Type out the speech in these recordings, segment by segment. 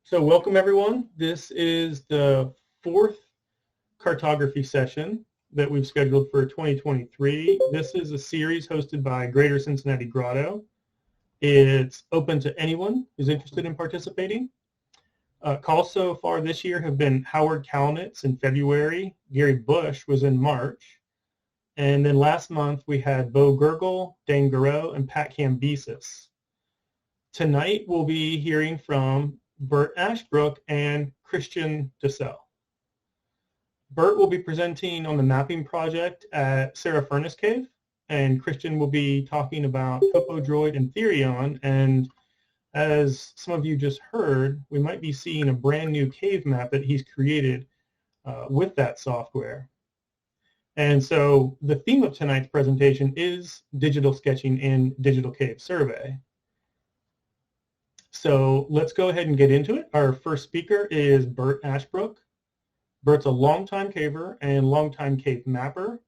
So welcome everyone. This is the fourth cartography session that we've scheduled for 2023. This is a series hosted by Greater Cincinnati Grotto. It's open to anyone who's interested in participating. Calls so far this year have been Howard Kalnitz in February, Gary Bush was in March, and then last month we had Bo Gergel, Dane Garreau, and Pat Cambesis. Tonight we'll be hearing from Bert Ashbrook and Christian DeSalle. Bert will be presenting on the mapping project at Sarah Furnace Cave, and Christian will be talking about TopoDroid and Therion. And as some of you just heard, we might be seeing a brand new cave map that he's created with that software. And so the theme of tonight's presentation is digital sketching in digital cave survey. So let's go ahead and get into it. Our first speaker is Bert Ashbrook. Bert's a longtime caver and longtime cave mapper.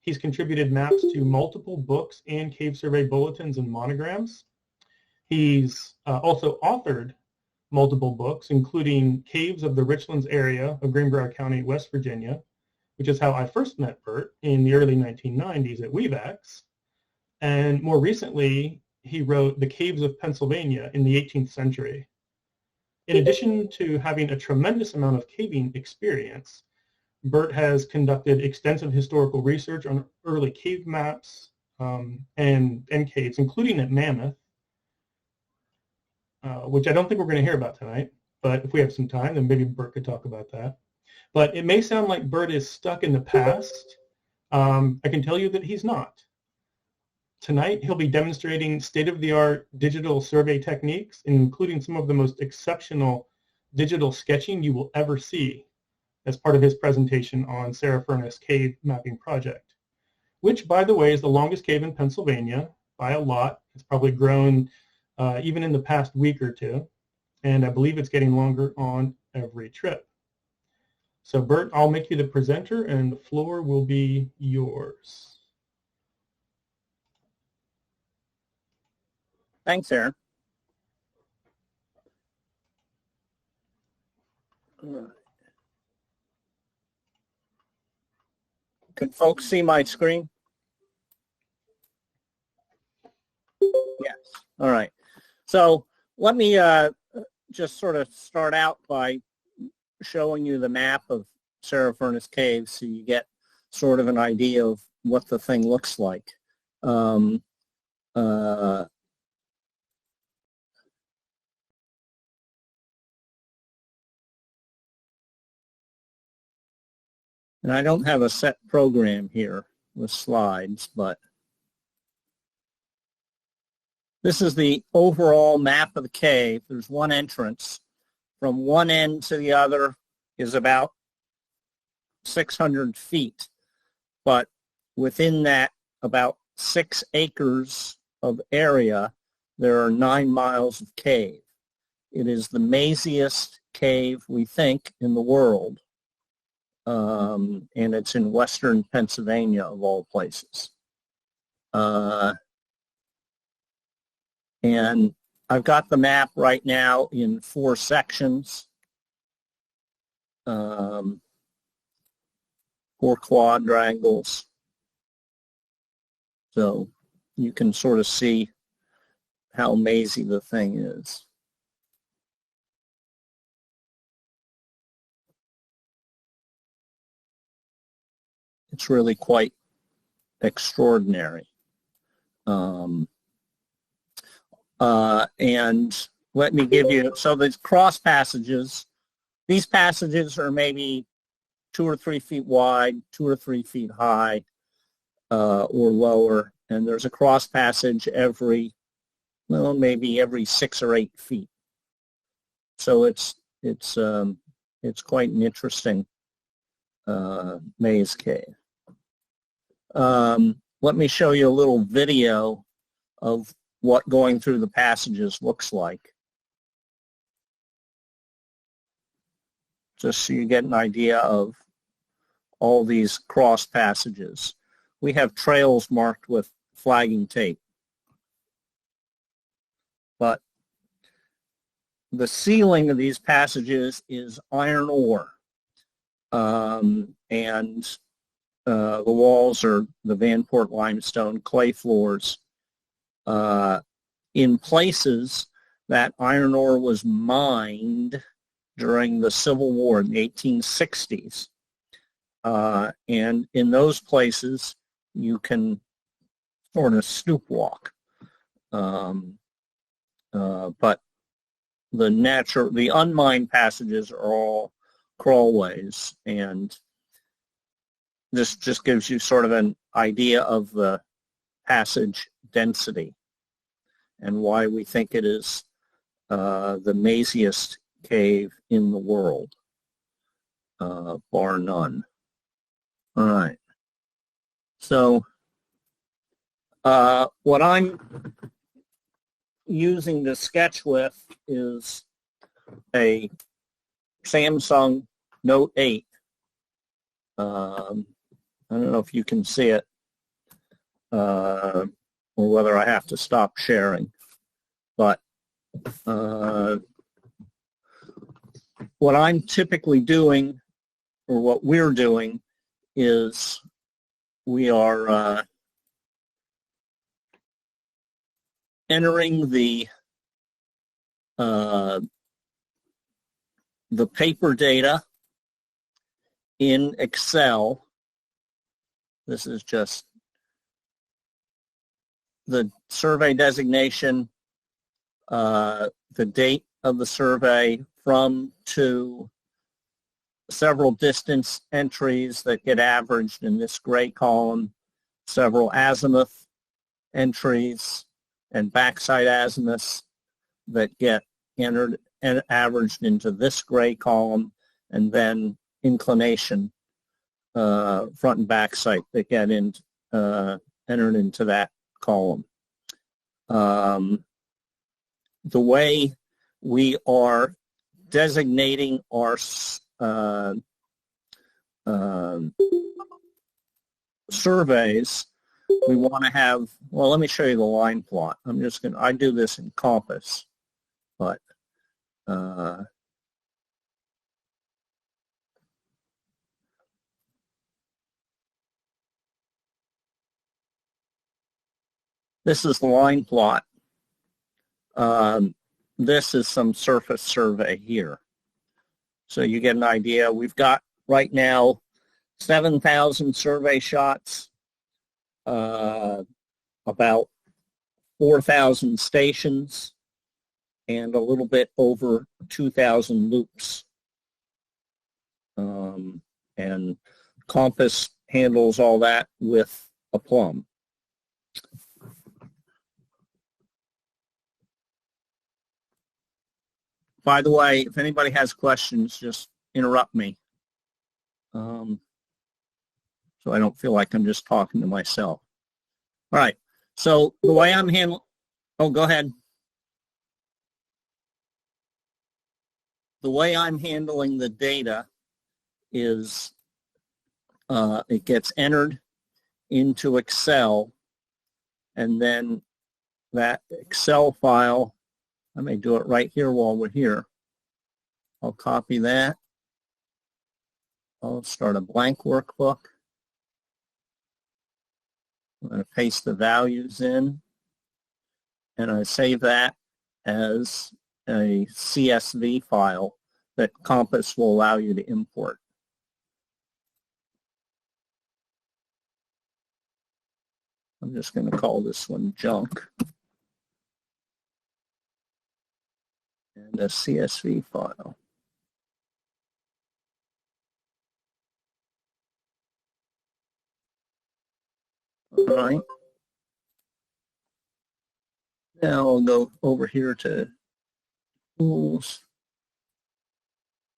He's contributed maps to multiple books and cave survey bulletins and monograms. He's also authored multiple books, including Caves of the Richlands area of Greenbrier County, West Virginia, which is how I first met Bert in the early 1990s at WeVax. And more recently, he wrote The Caves of Pennsylvania in the 18th century. In addition to having a tremendous amount of caving experience, Bert has conducted extensive historical research on early cave maps and caves, including at Mammoth, which I don't think we're going to hear about tonight, but if we have some time, then maybe Bert could talk about that. But it may sound like Bert is stuck in the past. I can tell you that he's not. Tonight, he'll be demonstrating state-of-the-art digital survey techniques, including some of the most exceptional digital sketching you will ever see as part of his presentation on Sarah Furnace Cave Mapping Project, which, by the way, is the longest cave in Pennsylvania by a lot. It's probably grown even in the past week or two, and I believe it's getting longer on every trip. So, Bert, I'll make you the presenter, and the floor will be yours. Thanks, Aaron. Can folks see my screen? Yes. All right. So let me just sort of start out by showing you the map of Sarah Furnace Cave so you get sort of an idea of what the thing looks like. And I don't have a set program here with slides, but this is the overall map of the cave. There's one entrance. From one end to the other is about 600 feet. But within that about 6 acres of area, there are 9 miles of cave. It is the maziest cave, we think, in the world. And it's in western Pennsylvania, of all places. And I've got the map right now in 4 sections, 4 quadrangles. So you can sort of see how mazy the thing is. It's really quite extraordinary. And let me give you, so the cross passages, these passages are maybe 2 or 3 feet wide, 2 or 3 feet high, or lower, and there's a cross passage every, well, maybe every 6 or 8 feet. So it's quite an interesting maze cave. Let me show you a little video of what going through the passages looks like, just so you get an idea of all these cross passages. We have trails marked with flagging tape, but the ceiling of these passages is iron ore, and the walls are the Vanport limestone clay floors. In places, that iron ore was mined during the Civil War in the 1860s. And in those places, you can sort of snoop walk. But the unmined passages are all crawlways, and this just gives you sort of an idea of the passage density and why we think it is the maziest cave in the world, bar none. All right. So what I'm using to sketch with is a Samsung Note 8. I don't know if you can see it, or whether I have to stop sharing. But what I'm typically doing, or what we're doing, is we are entering the paper data in Excel. This is just the survey designation, the date of the survey, from to several distance entries that get averaged in this gray column, several azimuth entries and backside azimuths that get entered and averaged into this gray column, and then inclination, front and back sight, that get entered into that column. The way we are designating our surveys, we want to have, well, let me show you the line plot. I do this in Compass, but this is the line plot. This is some surface survey here. So you get an idea. We've got right now 7,000 survey shots, about 4,000 stations, and a little bit over 2,000 loops. And Compass handles all that with a plumb. By the way, if anybody has questions, just interrupt me, so I don't feel like I'm just talking to myself. All right, so the way I'm handling, oh, go ahead. The way I'm handling the data is it gets entered into Excel, and then that Excel file, I may do it right here while we're here. I'll copy that. I'll start a blank workbook. I'm going to paste the values in, and I save that as a CSV file that Compass will allow you to import. I'm just going to call this one junk. And a CSV file. All right. Now I'll go over here to Tools,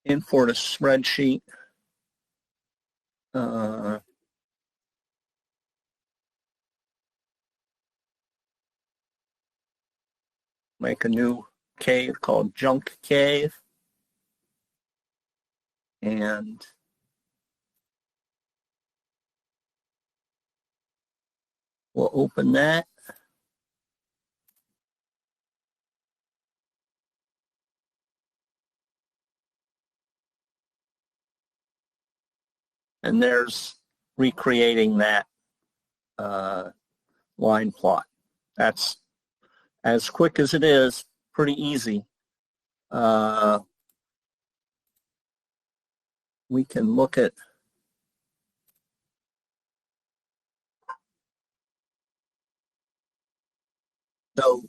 import a spreadsheet. Make a new cave called Junk Cave, and we'll open that. And there's recreating that line plot. That's as quick as it is, pretty easy. We can look at so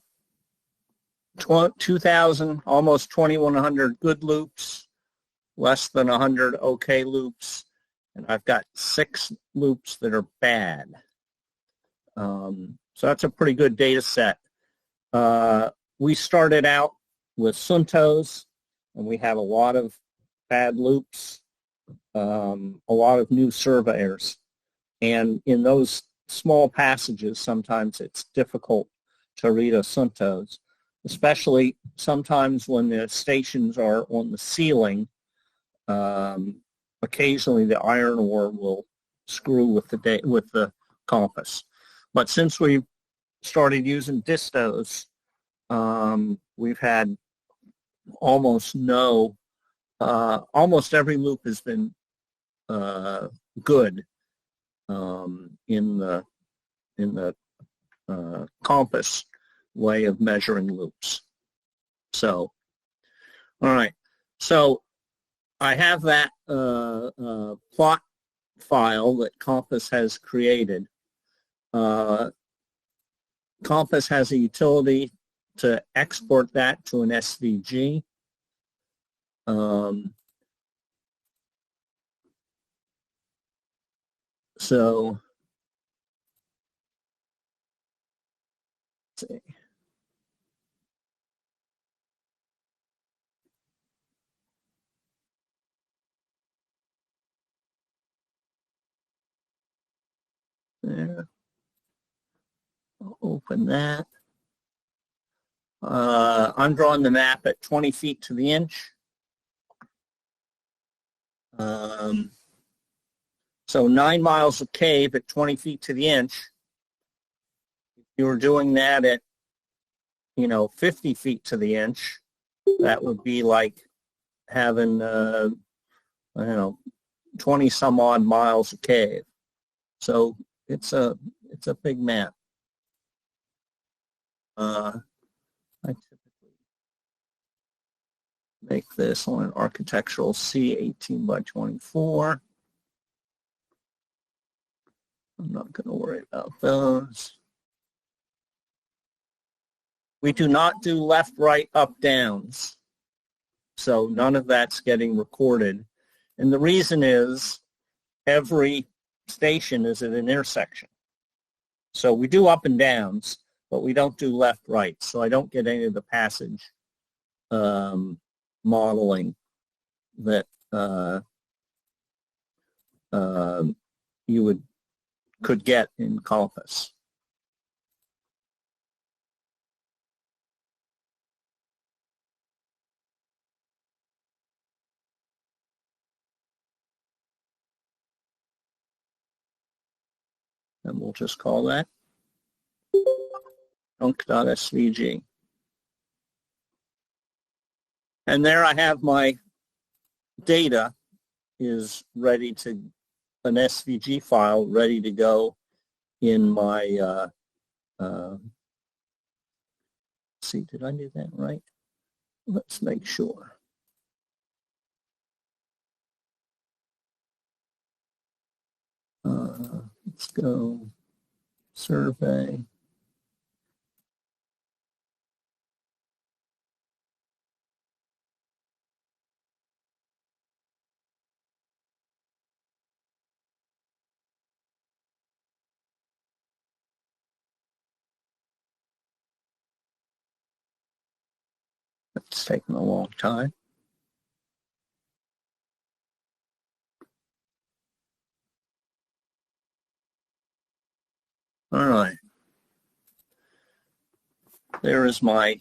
2,000, almost 2,100 good loops, less than 100 okay loops, and I've got 6 loops that are bad. So that's a pretty good data set. We started out with Suntos, and we have a lot of bad loops, a lot of new surveyors. And in those small passages, sometimes it's difficult to read a Suntos, especially sometimes when the stations are on the ceiling. Occasionally the iron ore will screw with the compass. But since we started using distos, we've had almost every loop has been good in the compass way of measuring loops. So, all right. So I have that plot file that Compass has created. Compass has a utility to export that to an SVG. So let's see. There. I'll open that. I'm drawing the map at 20 feet to the inch. So 9 miles of cave at 20 feet to the inch. If you were doing that at, 50 feet to the inch, that would be like having, 20 some odd miles of cave. So it's a big map. I typically make this on an architectural C18 by 24. I'm not going to worry about those. We do not do left, right, up, downs. So none of that's getting recorded. And the reason is every station is at an intersection. So we do up and downs, but we don't do left, right. So I don't get any of the passage modeling that you could get in Compass. And we'll just call that chunk.svg. And there I have my data is ready to, an SVG file ready to go in my, see, did I do that right? Let's make sure. Let's go survey. It's taken a long time. All right. There is my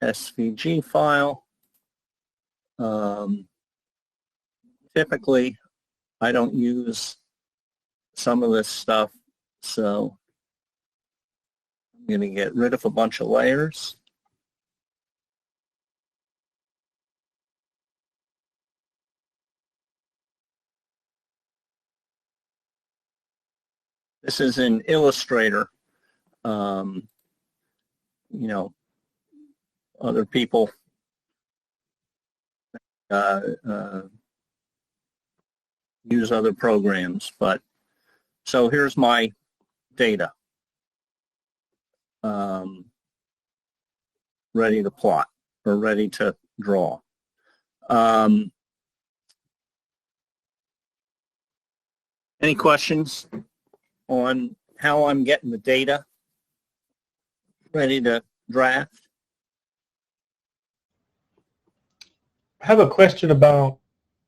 SVG file. Typically, I don't use some of this stuff, so I'm going to get rid of a bunch of layers. This is in Illustrator. You know, other people use other programs, but so here's my data ready to plot or ready to draw. Any questions on how I'm getting the data ready to draft? I have a question about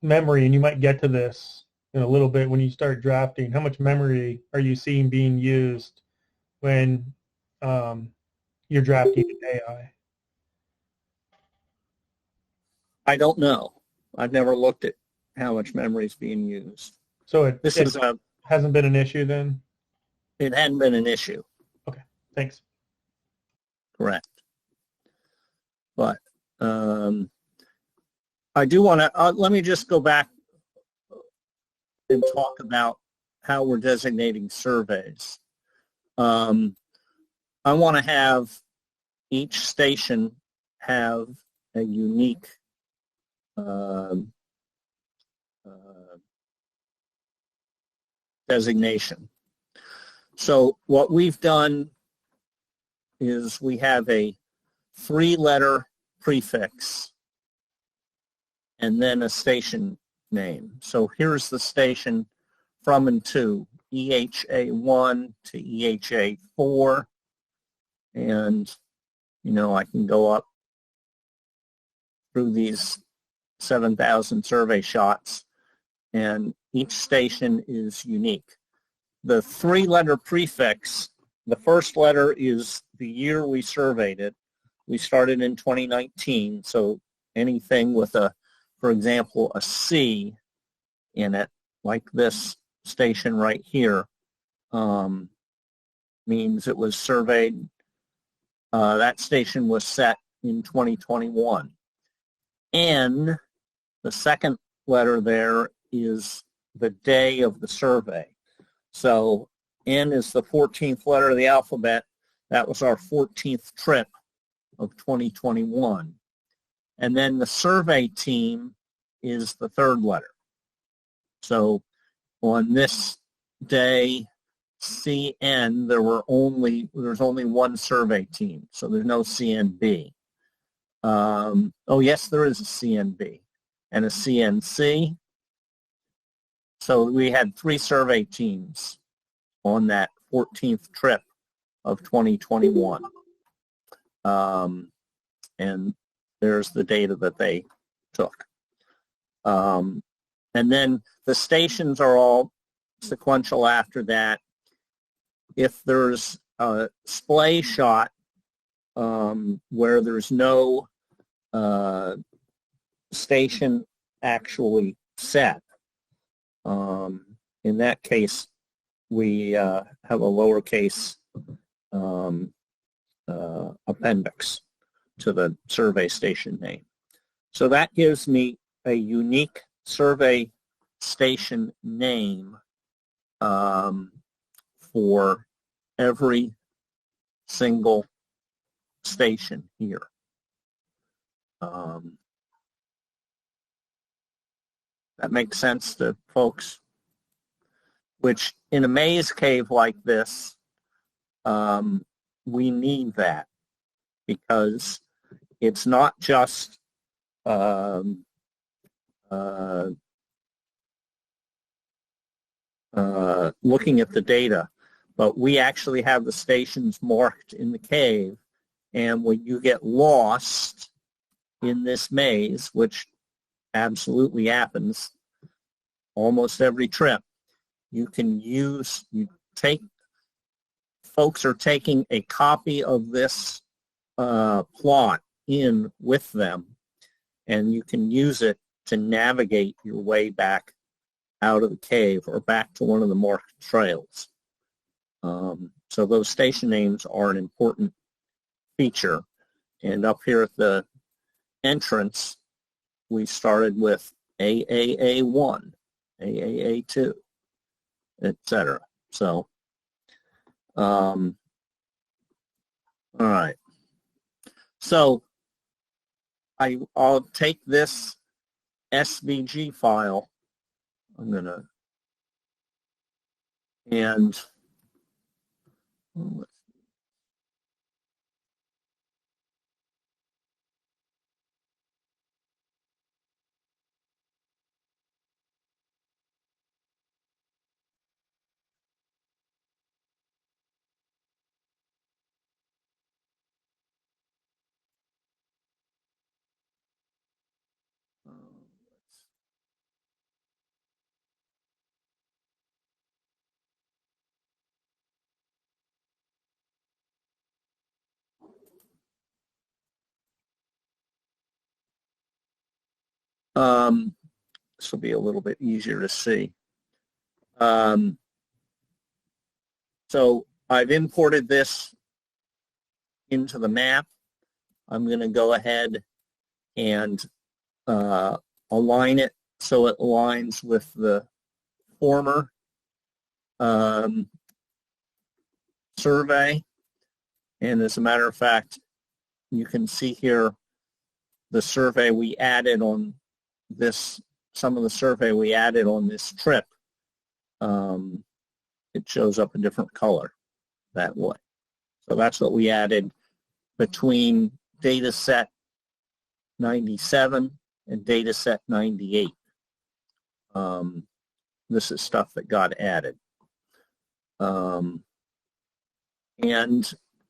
memory, and you might get to this in a little bit when you start drafting. How much memory are you seeing being used when you're drafting AI? I don't know. I've never looked at how much memory is being used. So It hasn't been an issue then? It hadn't been an issue. Okay, thanks. Correct. But I do want to, let me just go back and talk about how we're designating surveys. I want to have each station have a unique designation. So what we've done is we have a 3-letter prefix and then a station name. So here's the station from and to, EHA1 to EHA4. And, you know, I can go up through these 7,000 survey shots, and each station is unique. The 3-letter prefix, the first letter is the year we surveyed it. We started in 2019, so anything with a, for example, a C in it, like this station right here, means it was surveyed, that station was set in 2021. N, the second letter there, is the day of the survey. So N is the 14th letter of the alphabet. That was our 14th trip of 2021. And then the survey team is the 3rd letter. So on this day, CN, there's only one survey team, so there's no CNB. Oh yes, there is a CNB and a CNC. So we had 3 survey teams on that 14th trip of 2021. And there's the data that they took. And then the stations are all sequential after that. If there's a splay shot where there's no station actually set, in that case, we have a lowercase appendix to the survey station name. So that gives me a unique survey station name for every single station here. That makes sense to folks? Which in a maze cave like this, we need that because it's not just looking at the data, but we actually have the stations marked in the cave, and when you get lost in this maze, which absolutely happens almost every trip, folks are taking a copy of this plot in with them, and you can use it to navigate your way back out of the cave or back to one of the marked trails. So those station names are an important feature. And up here at the entrance, we started with AAA1, AAA2, etc. So All right. So I'll take this SVG file. I'm going to, and this will be a little bit easier to see. So I've imported this into the map. I'm going to go ahead and align it so it aligns with the former survey. And as a matter of fact, you can see here the survey we added on this, some of the survey we added on this trip. It shows up a different color that way. So that's what we added between data set 97 and data set 98. This is stuff that got added. And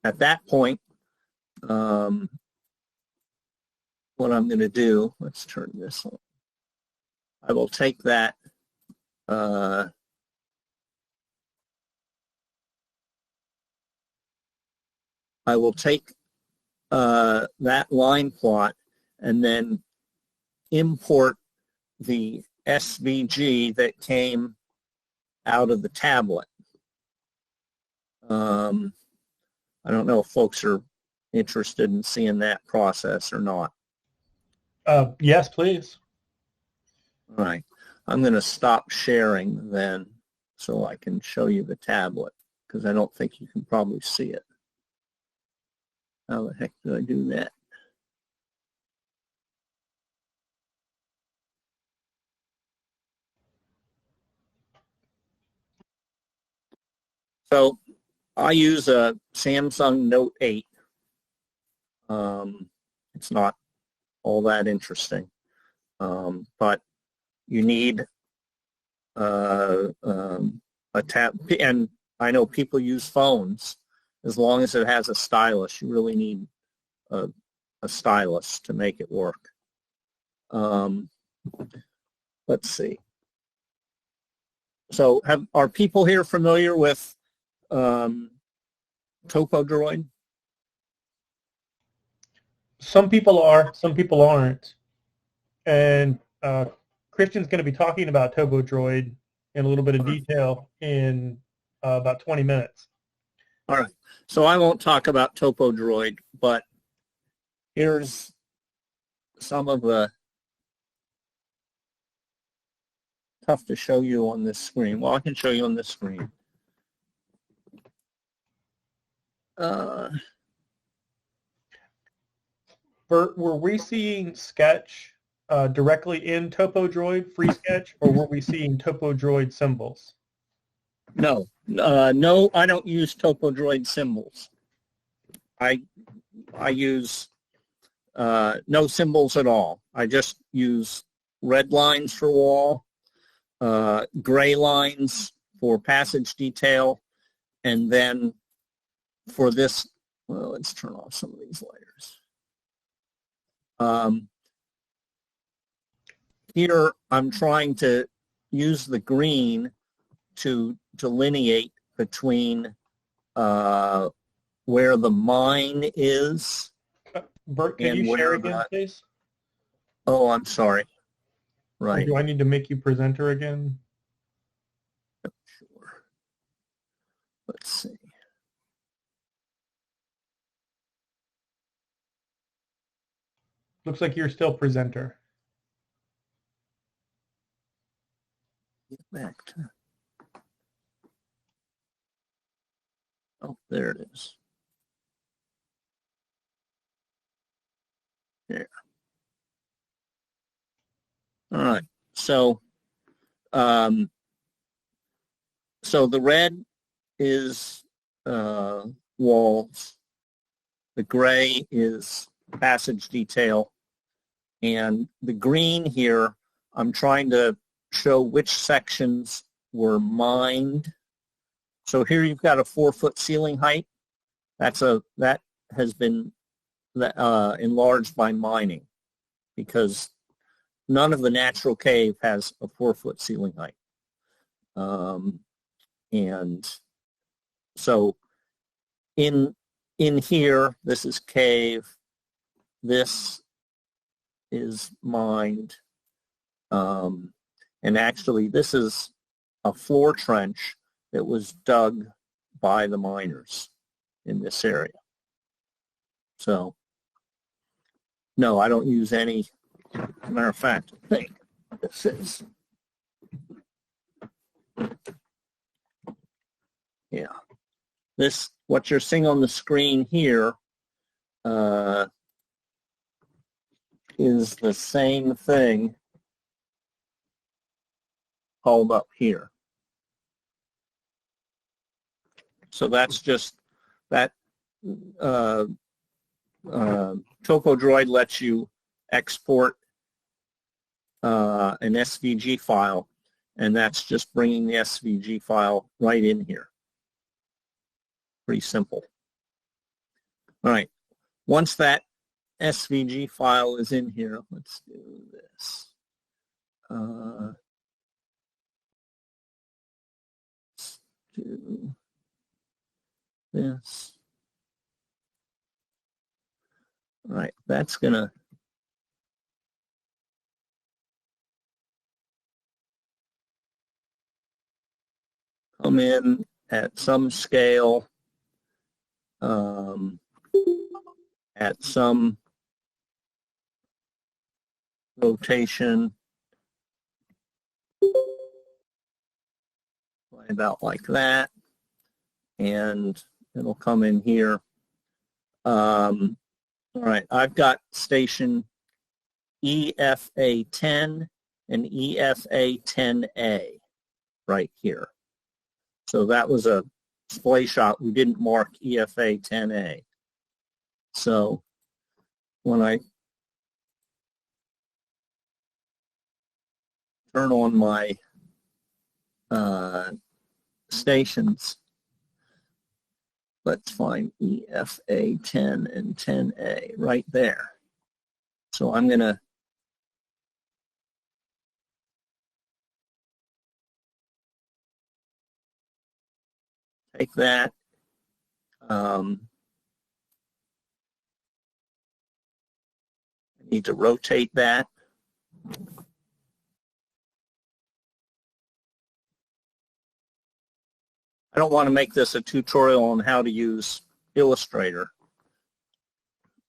at that point, what I'm going to do, let's turn this on. I will take that that line plot and then import the SVG that came out of the tablet. I don't know if folks are interested in seeing that process or not. Yes, please. All right. I'm going to stop sharing then so I can show you the tablet because I don't think you can probably see it. How the heck do I do that? So I use a Samsung Note 8. It's not all that interesting, but you need a tab, and I know people use phones. As long as it has a stylus, you really need a stylus to make it work. Let's see. So are people here familiar with TopoDroid? Some people are, some people aren't. And Christian's going to be talking about TopoDroid in a little bit of detail in about 20 minutes. All right. So I won't talk about TopoDroid, but here's some of the tough to show you on this screen. Well, I can show you on this screen. Bert, were we seeing Sketch directly in TopoDroid, free Sketch, or were we seeing TopoDroid symbols? No, no, I don't use TopoDroid symbols. I use no symbols at all. I just use red lines for wall, gray lines for passage detail, and then for this, well, let's turn off some of these layers. Here, I'm trying to use the green to delineate between where the mine is. Bert, can you share again, please? Oh, I'm sorry. Right. Or do I need to make you presenter again? Sure. Let's see. Looks like you're still presenter. Get back to. Oh, there it is. There. All right. So, so the red is walls. The gray is passage detail. And the green here, I'm trying to show which sections were mined. So here you've got a 4-foot ceiling height. That has been enlarged by mining, because none of the natural cave has a 4-foot ceiling height. And so in here, this is cave. This is mined. And actually, this is a floor trench that was dug by the miners in this area. So, no, I don't use any. Matter of fact, I think this is, yeah, this, what you're seeing on the screen here is the same thing hauled up here. So that's just that TopoDroid lets you export an SVG file, and that's just bringing the SVG file right in here. Pretty simple. All right, once that SVG file is in here, let's do this. Let's do this. All right, that's gonna come in at some scale, at some rotation, about like that, and it'll come in here. All right, I've got station EFA10 and EFA10A right here. So that was a splay shot. We didn't mark EFA10A. So when I turn on my stations, let's find EFA10 and 10A right there. So I'm going to take that, I need to rotate that. I don't want to make this a tutorial on how to use Illustrator,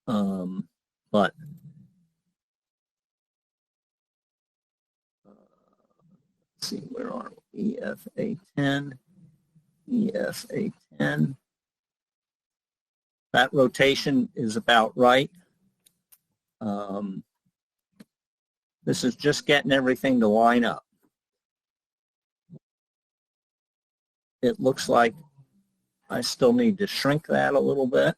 but let's see, where are we? EFA10, EFA10. That rotation is about right. This is just getting everything to line up. It looks like I still need to shrink that a little bit.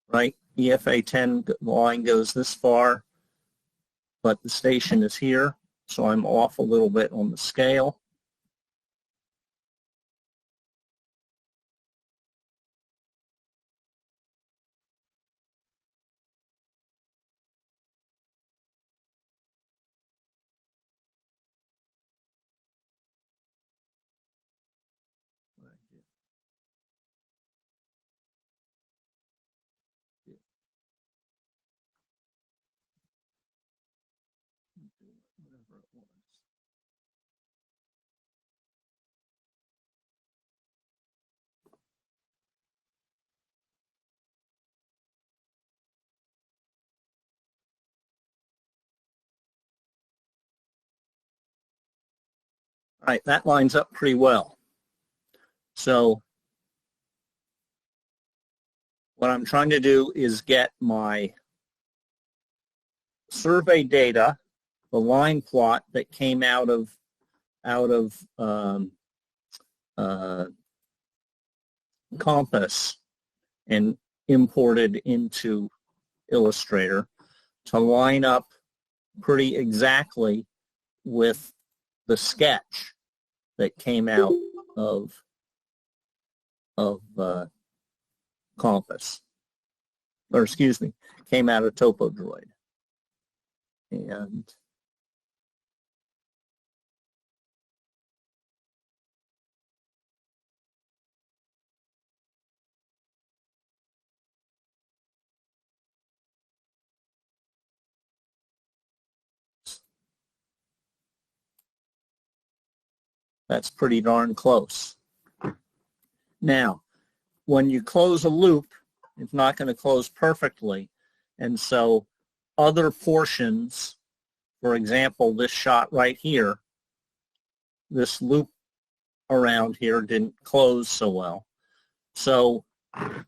Right, EFA10 line goes this far, but the station is here, so I'm off a little bit on the scale. All right, that lines up pretty well. So what I'm trying to do is get my survey data, the line plot that came out of Compass and imported into Illustrator to line up pretty exactly with the sketch that came out of Compass, or excuse me, came out of TopoDroid. And that's pretty darn close. Now, when you close a loop, it's not going to close perfectly. And so other portions, for example, this shot right here, this loop around here didn't close so well. So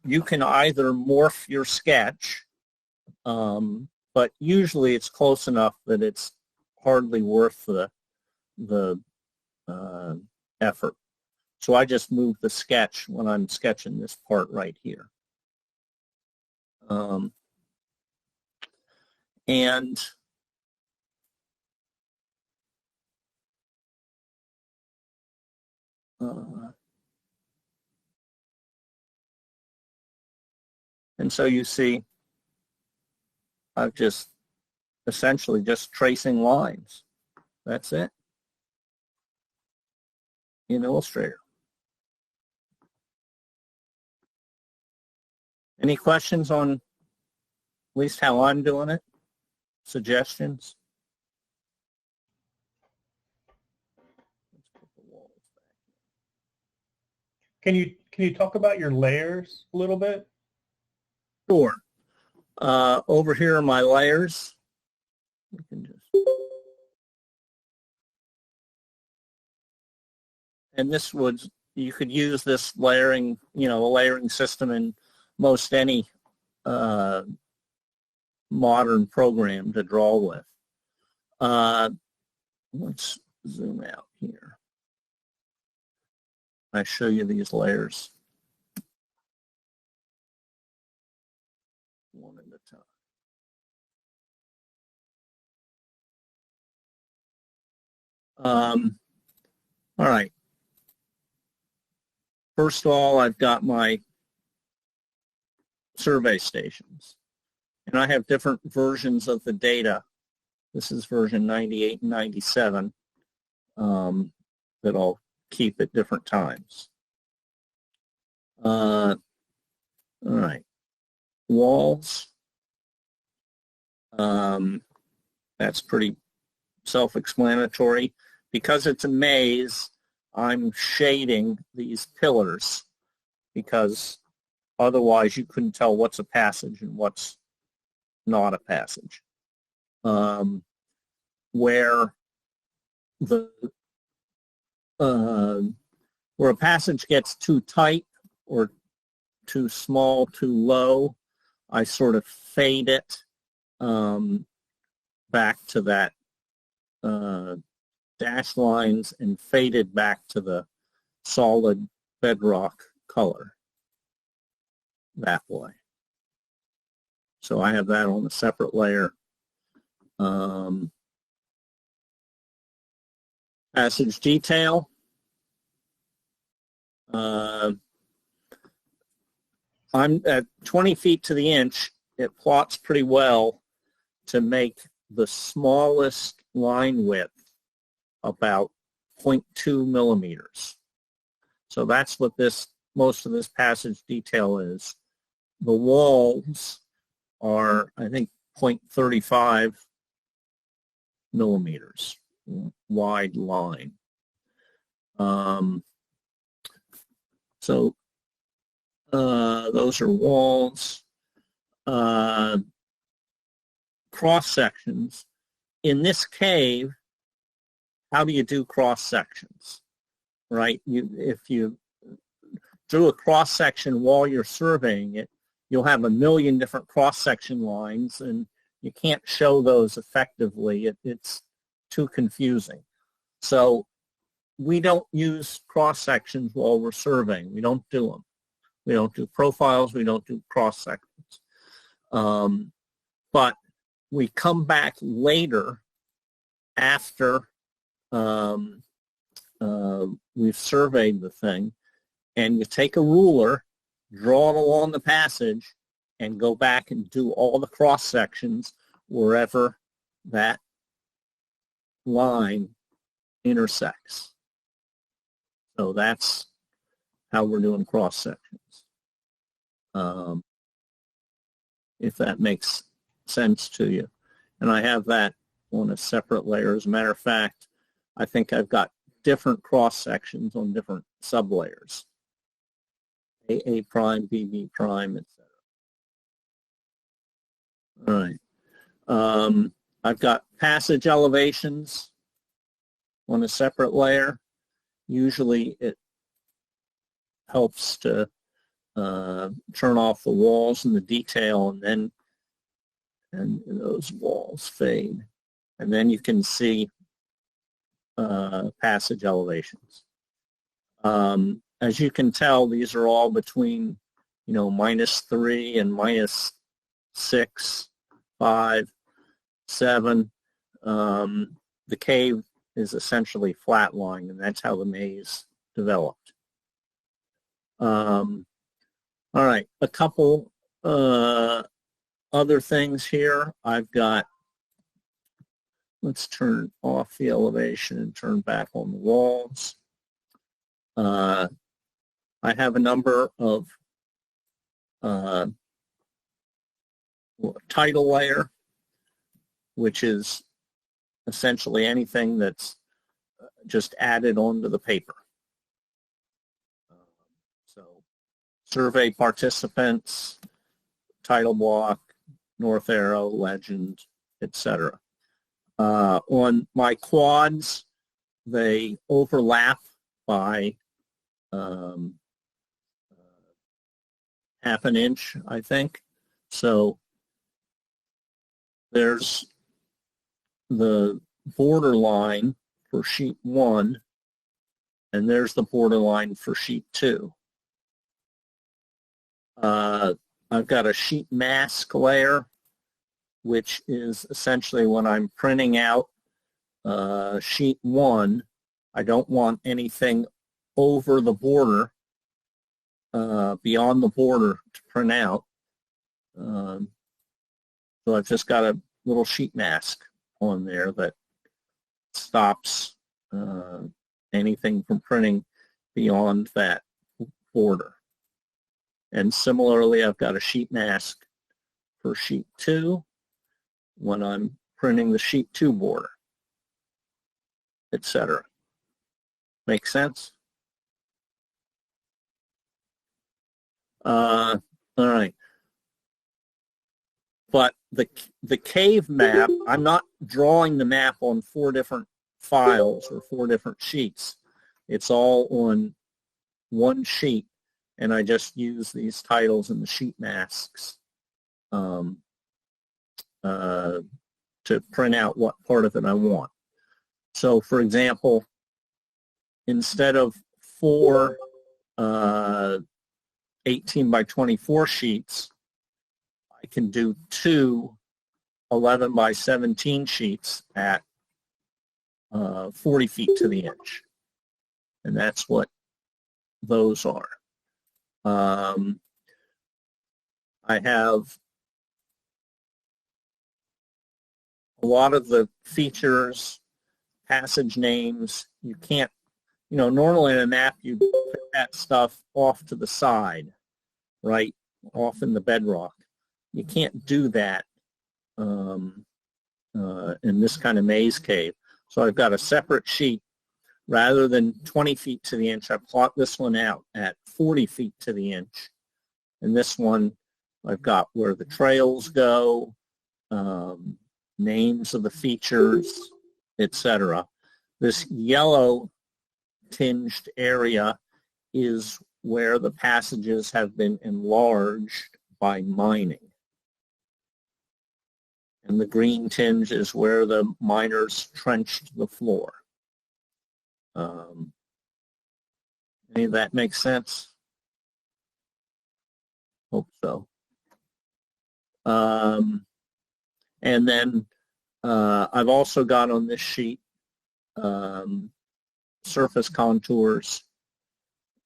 you can either morph your sketch, but usually it's close enough that it's hardly worth the effort. So I just move the sketch when I'm sketching this part right here. And so you see, I've just essentially just tracing lines. That's it in Illustrator. Any questions on at least how I'm doing it? Suggestions? Let's put the walls back. Can you talk about your layers a little bit? Sure. Over here are my layers. We can just, and this would, you could use this layering, a layering system in most any modern program to draw with. Let's zoom out here. I show you these layers one at a time. All right. First of all, I've got my survey stations, and I have different versions of the data. This is version 98 and 97 that I'll keep at different times. All right. Walls. That's pretty self-explanatory. Because it's a maze, I'm shading these pillars because otherwise you couldn't tell what's a passage and what's not a passage. Where a passage gets too tight or too small, too low, I sort of fade it back to that dashed lines and faded back to the solid bedrock color that way. So I have that on a separate layer. Passage detail. I'm at 20 feet to the inch. It plots pretty well to make the smallest line width about 0.2 millimeters. So that's what most of this passage detail is. The walls are, I think, 0.35 millimeters wide line. So those are walls. Cross sections. In this cave, how do you do cross sections? Right? do a cross-section while you're surveying it, you'll have a million different cross-section lines, and you can't show those effectively. It's too confusing. So we don't use cross-sections while we're surveying. We don't do them. We don't do profiles. We don't do cross-sections. But we come back later after we've surveyed the thing, and you take a ruler, draw it along the passage, and go back and do all the cross sections wherever that line intersects. So that's how we're doing cross sections. If that makes sense to you. And I have that on a separate layer. As a matter of fact, I think I've got different cross sections on different sublayers. AA prime, BB prime, etc. All right. I've got passage elevations on a separate layer. Usually it helps to turn off the walls and the detail, and those walls fade. And then you can see passage elevations. As you can tell, these are all between, -3 and -6, 5, 7. The cave is essentially flat-lying, and that's how the maze developed. All right, a couple other things here. I've got, let's turn off the elevation and turn back on the walls. I have a number of title layer, which is essentially anything that's just added onto the paper. So survey participants, title block, north arrow, legend, etc. On my quads, they overlap by half an inch, I think. So there's the border line for sheet 1, and there's the border line for sheet 2. I've got a sheet mask layer, which is essentially when I'm printing out sheet 1, I don't want anything over the border, beyond the border to print out. So I've just got a little sheet mask on there that stops anything from printing beyond that border. And similarly, I've got a sheet mask for sheet 2 when I'm printing the sheet 2 border, etc. Make sense? All right. But the cave map, I'm not drawing the map on 4 different files or 4 different sheets. It's all on one sheet, and I just use these titles and the sheet masks to print out what part of it I want. So, for example, instead of 4 18 by 24 sheets, I can do 2 11 by 17 sheets at 40 feet to the inch. And that's what those are. I have a lot of the features, passage names. You can't, normally in a map you put that stuff off to the side, right, off in the bedrock. You can't do that in this kind of maze cave. So I've got a separate sheet. Rather than 20 feet to the inch, I plot this one out at 40 feet to the inch. And this one, I've got where the trails go, names of the features, etc. This yellow tinged area is where the passages have been enlarged by mining. And the green tinge is where the miners trenched the floor. Any of that makes sense? Hope so. And then I've also got on this sheet surface contours,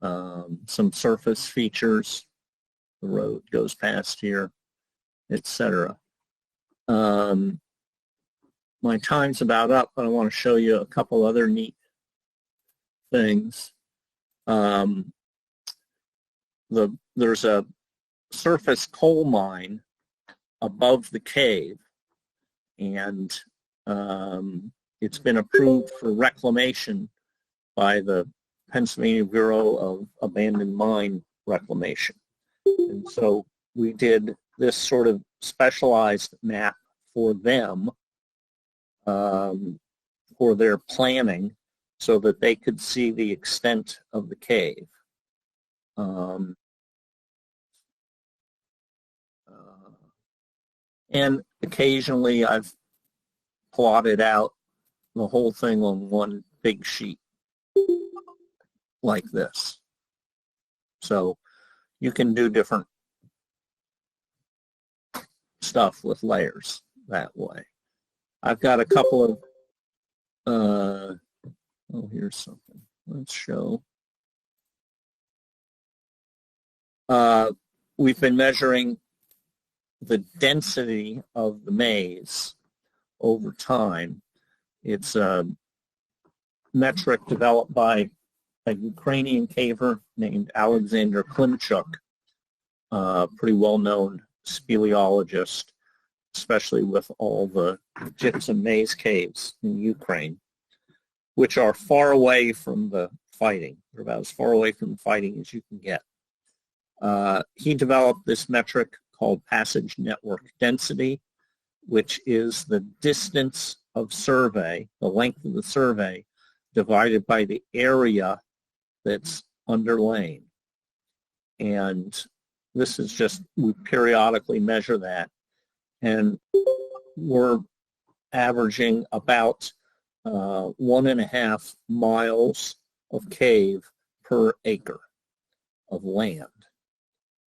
some surface features. The road goes past here, etc. My time's about up, but I want to show you a couple other neat things. There's a surface coal mine above the cave, and it's been approved for reclamation by the Pennsylvania Bureau of Abandoned Mine Reclamation. And so we did this sort of specialized map for them, for their planning, so that they could see the extent of the cave. And occasionally I've plotted out the whole thing on one big sheet like this. So you can do different stuff with layers that way. I've got a couple of, oh, here's something. Let's show. We've been measuring the density of the maze over time. It's a metric developed by a Ukrainian caver named Alexander Klimchuk, pretty well-known speleologist, especially with all the gypsum maze caves in Ukraine, which are far away from the fighting. They're about as far away from the fighting as you can get. He developed this metric called passage network density, which is the distance of survey, the length of the survey, divided by the area that's underlain. And this is just, we periodically measure that, and we're averaging about 1.5 miles of cave per acre of land,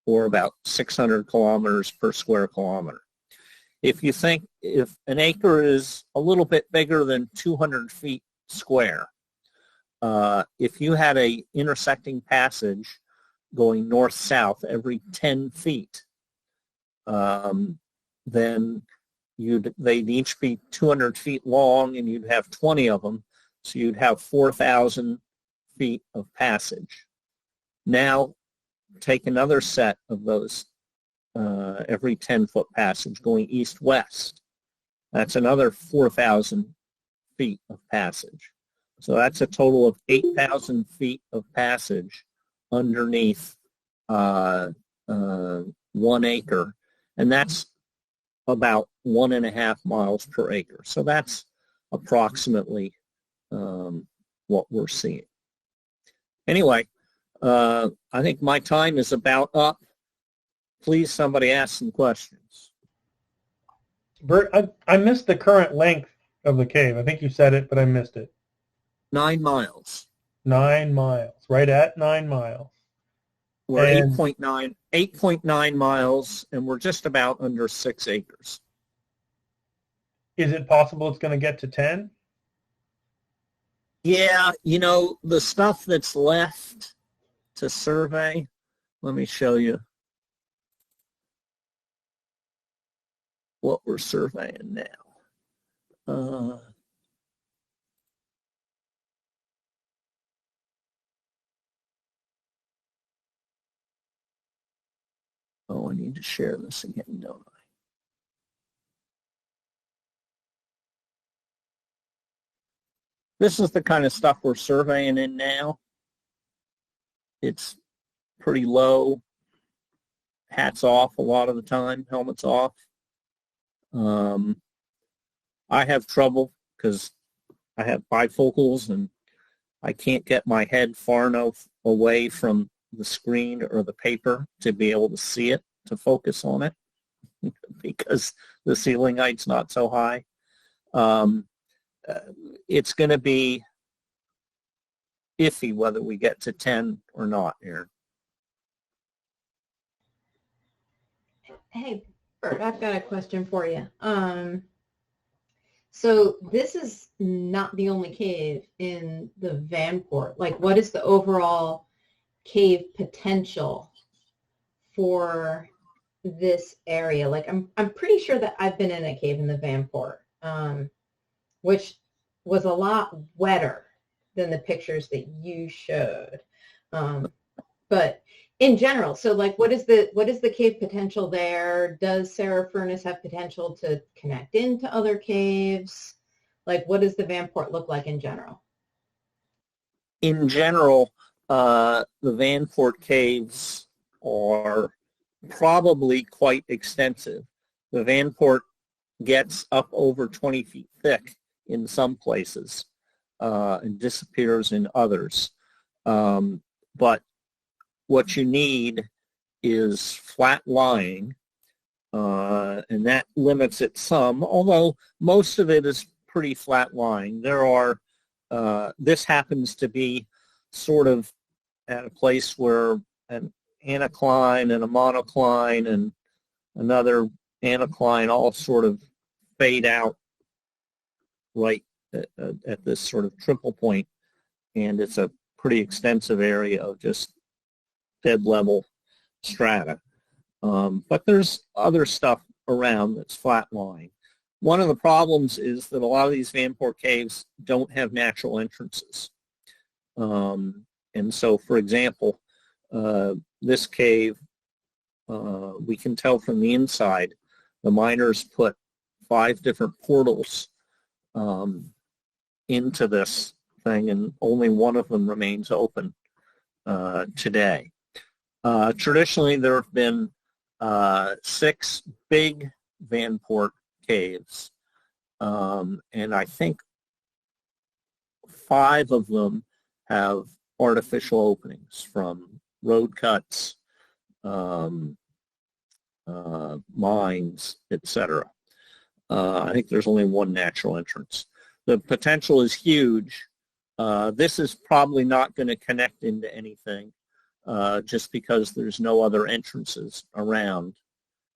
or about 600 kilometers per square kilometer. If you think, if an acre is a little bit bigger than 200 feet square, if you had a intersecting passage going north-south every 10 feet, then they'd each be 200 feet long, and you'd have 20 of them, so you'd have 4,000 feet of passage. Now, take another set of those every 10-foot passage going east-west. That's another 4,000 feet of passage. So that's a total of 8,000 feet of passage underneath 1 acre, and that's about 1.5 miles per acre. So that's approximately what we're seeing. Anyway, I think my time is about up. Please, somebody ask some questions. Bert, I missed the current length of the cave. I think you said it, but I missed it. 9 miles. 9 miles, right at 9 miles. We're 8.9 miles, and we're just about under 6 acres. Is it possible it's going to get to 10? Yeah, you know, the stuff that's left to survey, let me show you what we're surveying now. Oh, I need to share this again, don't I? This is the kind of stuff we're surveying in now. It's pretty low. Hats off a lot of the time, helmets off. I have trouble because I have bifocals and I can't get my head far enough away from the screen or the paper to be able to see it, to focus on it, because the ceiling height's not so high. It's going to be iffy whether we get to 10 or not here. Hey, Bert, I've got a question for you. So this is not the only cave in the Vanport. Like, what is the overall cave potential for this area? Like, I'm pretty sure that I've been in a cave in the Vanport, which was a lot wetter than the pictures that you showed. But in general, so like, what is the cave potential there? Does Sarah Furnace have potential to connect into other caves? Like, what does the Vanport look like in general? In general, the Vanport caves are probably quite extensive. The Vanport gets up over 20 feet thick in some places and disappears in others. But what you need is flat lying, and that limits it some, although most of it is pretty flat lying. There are, this happens to be sort of at a place where an anticline and a monocline and another anticline all sort of fade out right at this sort of triple point, and it's a pretty extensive area of just dead level strata. But there's other stuff around that's flat lying. One of the problems is that a lot of these Vanport caves don't have natural entrances. And so, for example, this cave, we can tell from the inside, the miners put 5 different portals into this thing, and only one of them remains open today. Traditionally, there have been 6 big Vanport caves, and I think 5 of them have artificial openings from road cuts, mines, etc. I think there's only 1 natural entrance. The potential is huge. This is probably not going to connect into anything, just because there's no other entrances around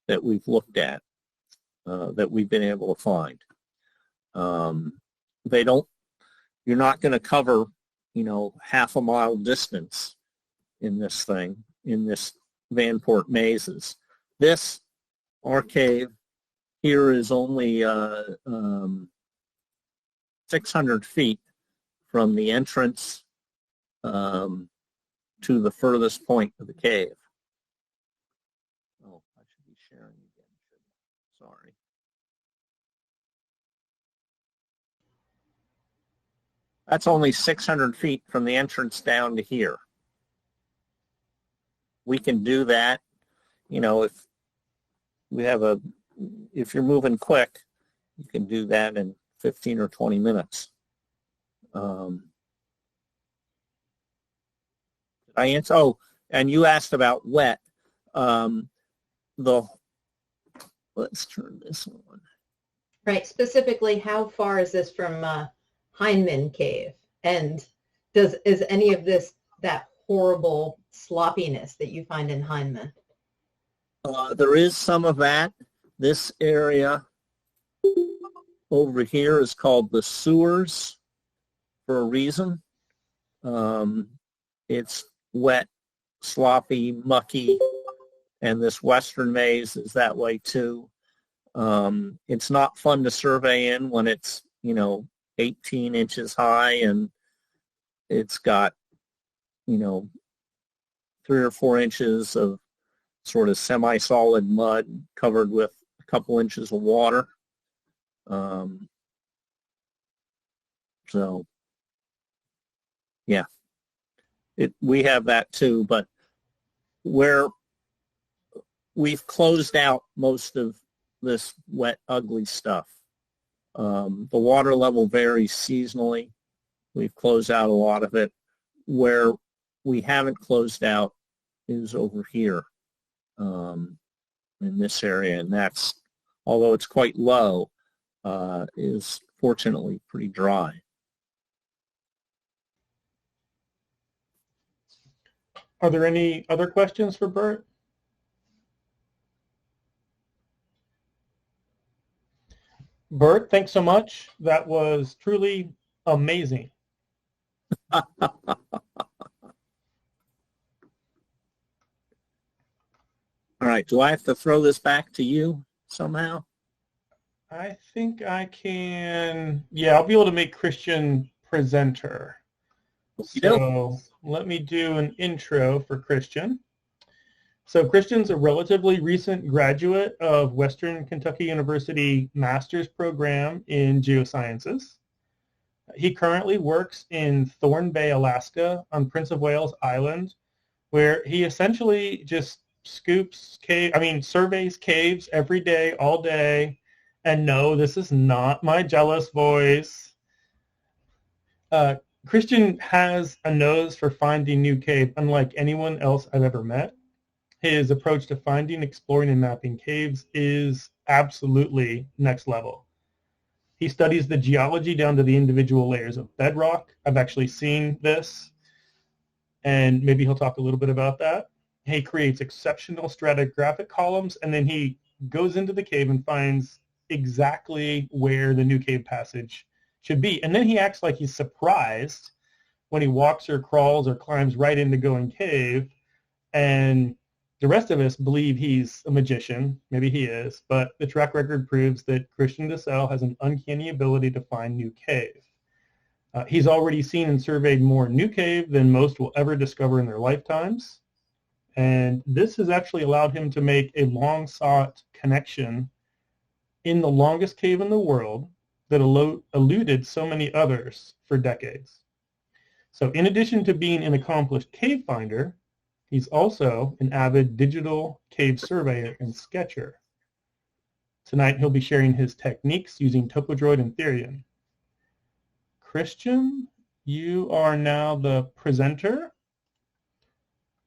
that we've looked at, that we've been able to find. You're not going to cover, half a mile distance in this thing, in this Vanport mazes. Our cave here is only 600 feet from the entrance to the furthest point of the cave. Oh, I should be sharing again. Sorry. That's only 600 feet from the entrance down to here. We can do that, if you're moving quick, you can do that in 15 or 20 minutes. Did I answer? Oh, and you asked about wet. Let's turn this on. Right. Specifically, how far is this from Heinemann Cave? And is any of this that horrible sloppiness that you find in Heinemann? There is some of that. This area over here is called the sewers for a reason. It's wet, sloppy, mucky, and this western maze is that way too. It's not fun to survey in when it's, 18 inches high and it's got, 3 or 4 inches of sort of semi-solid mud covered with a couple inches of water. So, yeah, we have that too, but where we've closed out most of this wet, ugly stuff. The water level varies seasonally. We've closed out a lot of it. Where we haven't closed out is over here in this area, and that's, although it's quite low, is fortunately pretty dry. Are there any other questions for Bert? Bert, thanks so much. That was truly amazing. All right, do I have to throw this back to you somehow? I think I can, yeah, I'll be able to make Christian presenter. So let me do an intro for Christian. So Christian's a relatively recent graduate of Western Kentucky University Master's Program in Geosciences. He currently works in Thorn Bay, Alaska on Prince of Wales Island, where he essentially just surveys caves every day, all day. And no, this is not my jealous voice. Christian has a nose for finding new cave, unlike anyone else I've ever met. His approach to finding, exploring, and mapping caves is absolutely next level. He studies the geology down to the individual layers of bedrock. I've actually seen this, and maybe he'll talk a little bit about that. He creates exceptional stratigraphic columns, and then he goes into the cave and finds exactly where the new cave passage should be. And then he acts like he's surprised when he walks or crawls or climbs right into going cave, and the rest of us believe he's a magician. Maybe he is, but the track record proves that Christian DeSalle has an uncanny ability to find new cave. He's already seen and surveyed more new cave than most will ever discover in their lifetimes. And this has actually allowed him to make a long-sought connection in the longest cave in the world that eluded so many others for decades. So in addition to being an accomplished cave finder, he's also an avid digital cave surveyor and sketcher. Tonight he'll be sharing his techniques using TopoDroid and Therion. Christian, you are now the presenter.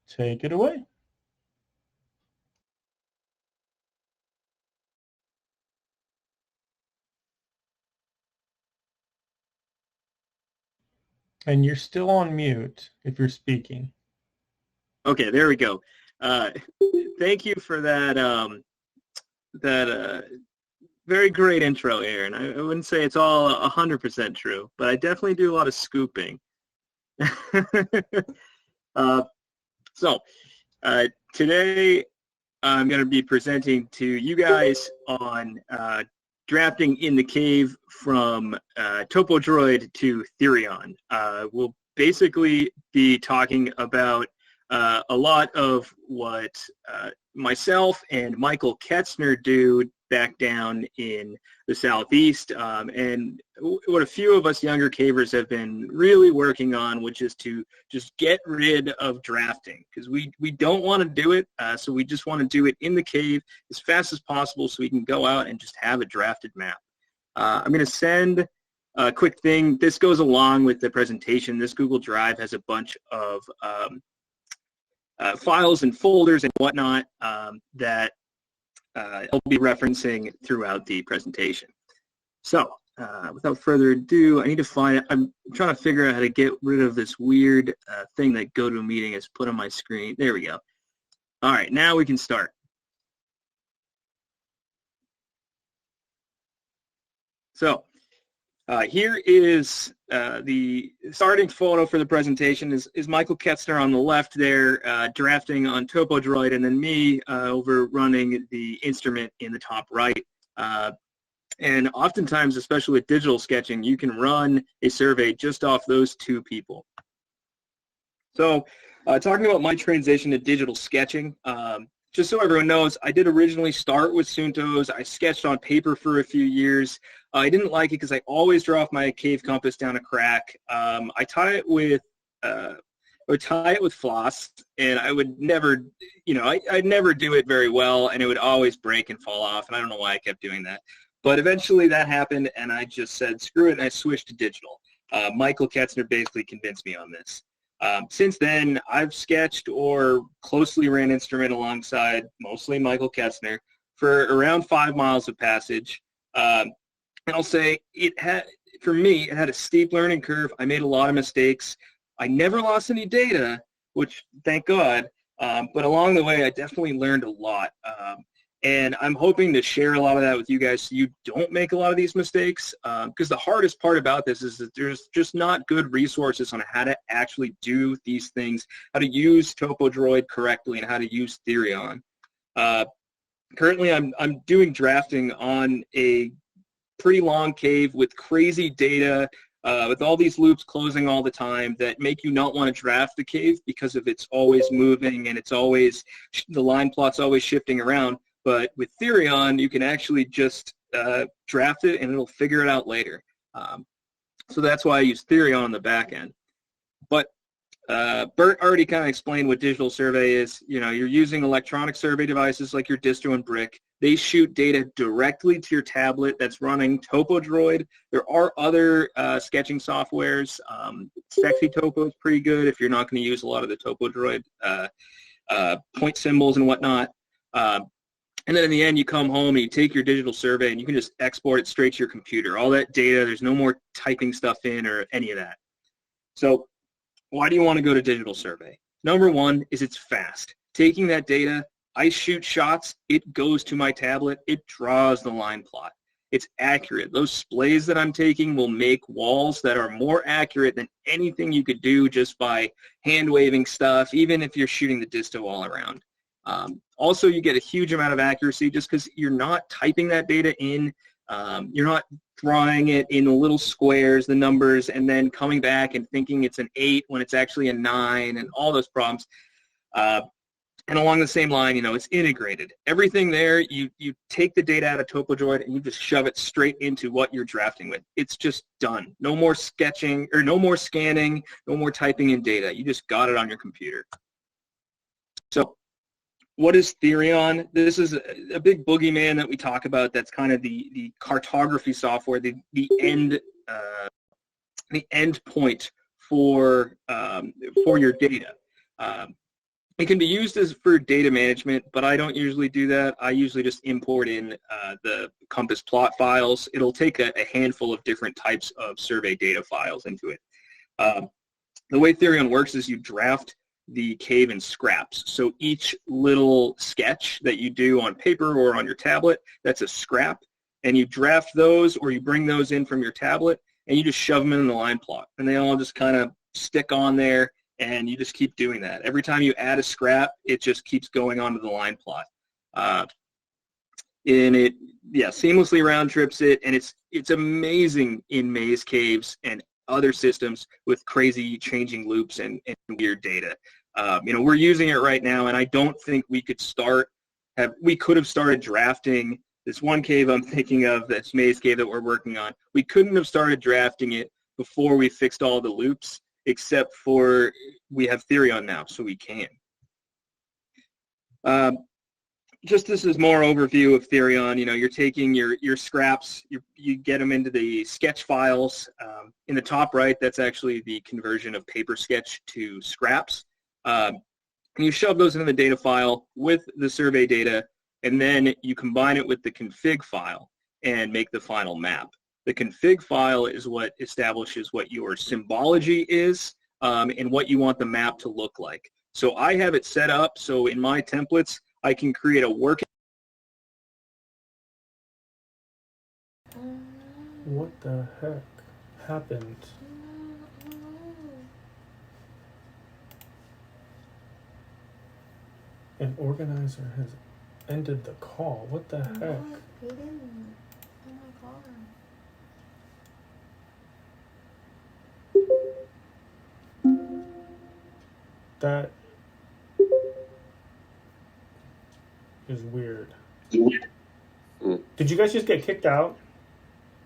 Take it away. And you're still on mute if you're speaking. Okay, there we go. Thank you for that very great intro, Aaron. I wouldn't say it's all 100% true, but I definitely do a lot of scooping. Today I'm going to be presenting to you guys on drafting in the cave from TopoDroid to Therion. We'll basically be talking about a lot of what myself and Michael Ketzner do back down in the southeast, and what a few of us younger cavers have been really working on, which is to just get rid of drafting, because we don't want to do it, so we just want to do it in the cave as fast as possible so we can go out and just have a drafted map. I'm going to send a quick thing. This goes along with the presentation. This Google Drive has a bunch of files and folders and whatnot that I'll be referencing throughout the presentation. So without further ado, I need to find, I'm trying to figure out how to get rid of this weird thing that GoToMeeting has put on my screen. There we go. All right, now we can start. So here is the starting photo for the presentation is Michael Ketzner on the left there, drafting on TopoDroid, and then me over running the instrument in the top right. And oftentimes, especially with digital sketching, you can run a survey just off those two people. So talking about my transition to digital sketching, just so everyone knows, I did originally start with Suntos. I sketched on paper for a few years. I didn't like it because I always draw off my cave compass down a crack. I tie it with floss, and I would never, I'd never do it very well, and it would always break and fall off, and I don't know why I kept doing that. But eventually that happened, and I just said, screw it, and I switched to digital. Michael Ketzner basically convinced me on this. Since then, I've sketched or closely ran instrument alongside mostly Michael Kessner for around 5 miles of passage. And I'll say for me, it had a steep learning curve. I made a lot of mistakes. I never lost any data, which thank God. But along the way, I definitely learned a lot. And I'm hoping to share a lot of that with you guys so you don't make a lot of these mistakes. Because the hardest part about this is that there's just not good resources on how to actually do these things, how to use TopoDroid correctly, and how to use Therion. Currently, I'm doing drafting on a pretty long cave with crazy data, with all these loops closing all the time that make you not want to draft the cave because of it's always moving and it's always, the line plot's always shifting around. But with Therion, you can actually just draft it and it'll figure it out later. So that's why I use Therion on the back end. But Bert already kind of explained what digital survey is. You know, you're using electronic survey devices like your distro and brick. They shoot data directly to your tablet that's running TopoDroid. There are other sketching softwares. Sexy Topo is pretty good if you're not going to use a lot of the TopoDroid point symbols and whatnot. And then in the end, you come home and you take your digital survey and you can just export it straight to your computer. All that data, there's no more typing stuff in or any of that. So why do you want to go to digital survey? Number one is it's fast. Taking that data, I shoot shots, it goes to my tablet, it draws the line plot. It's accurate. Those splays that I'm taking will make walls that are more accurate than anything you could do just by hand waving stuff, even if you're shooting the disto all around. Also, you get a huge amount of accuracy just because you're not typing that data in. You're not drawing it in little squares, the numbers, and then coming back and thinking it's an 8 when it's actually a 9 and all those problems. And along the same line, you know, it's integrated. Everything there, you take the data out of TopoDroid and you just shove it straight into what you're drafting with. It's just done. No more sketching, or no more scanning, no more typing in data. You just got it on your computer. So what is Therion? This is a big boogeyman that we talk about. That's kind of the cartography software, the end point for your data. It can be used for data management, but I don't usually do that. I usually just import in the Compass plot files. It'll take a handful of different types of survey data files into it. The way Therion works is you draft the cave in scraps. So each little sketch that you do on paper or on your tablet, that's a scrap, and you draft those or you bring those in from your tablet and you just shove them in the line plot, and they all just kind of stick on there, and you just keep doing that. Every time you add a scrap, it just keeps going onto the line plot. And it, seamlessly round trips it, and it's amazing in maze caves and other systems with crazy changing loops and weird data. You know, we're using it right now, and I don't think we could have started drafting this one cave I'm thinking of, that's maze cave that we're working on. We couldn't have started drafting it before we fixed all the loops, except for we have Therion now, so we can. Just this is more overview of Therion. You know, you're taking your scraps, you get them into the sketch files. In the top right, that's actually the conversion of paper sketch to scraps. And you shove those into the data file with the survey data, and then you combine it with the config file and make the final map. The config file is what establishes what your symbology is and what you want the map to look like. So I have it set up so in my templates, I can create a working. What the heck happened? An organizer has ended the call. What the heck? He didn't. Oh my god. That is weird. Did you guys just get kicked out?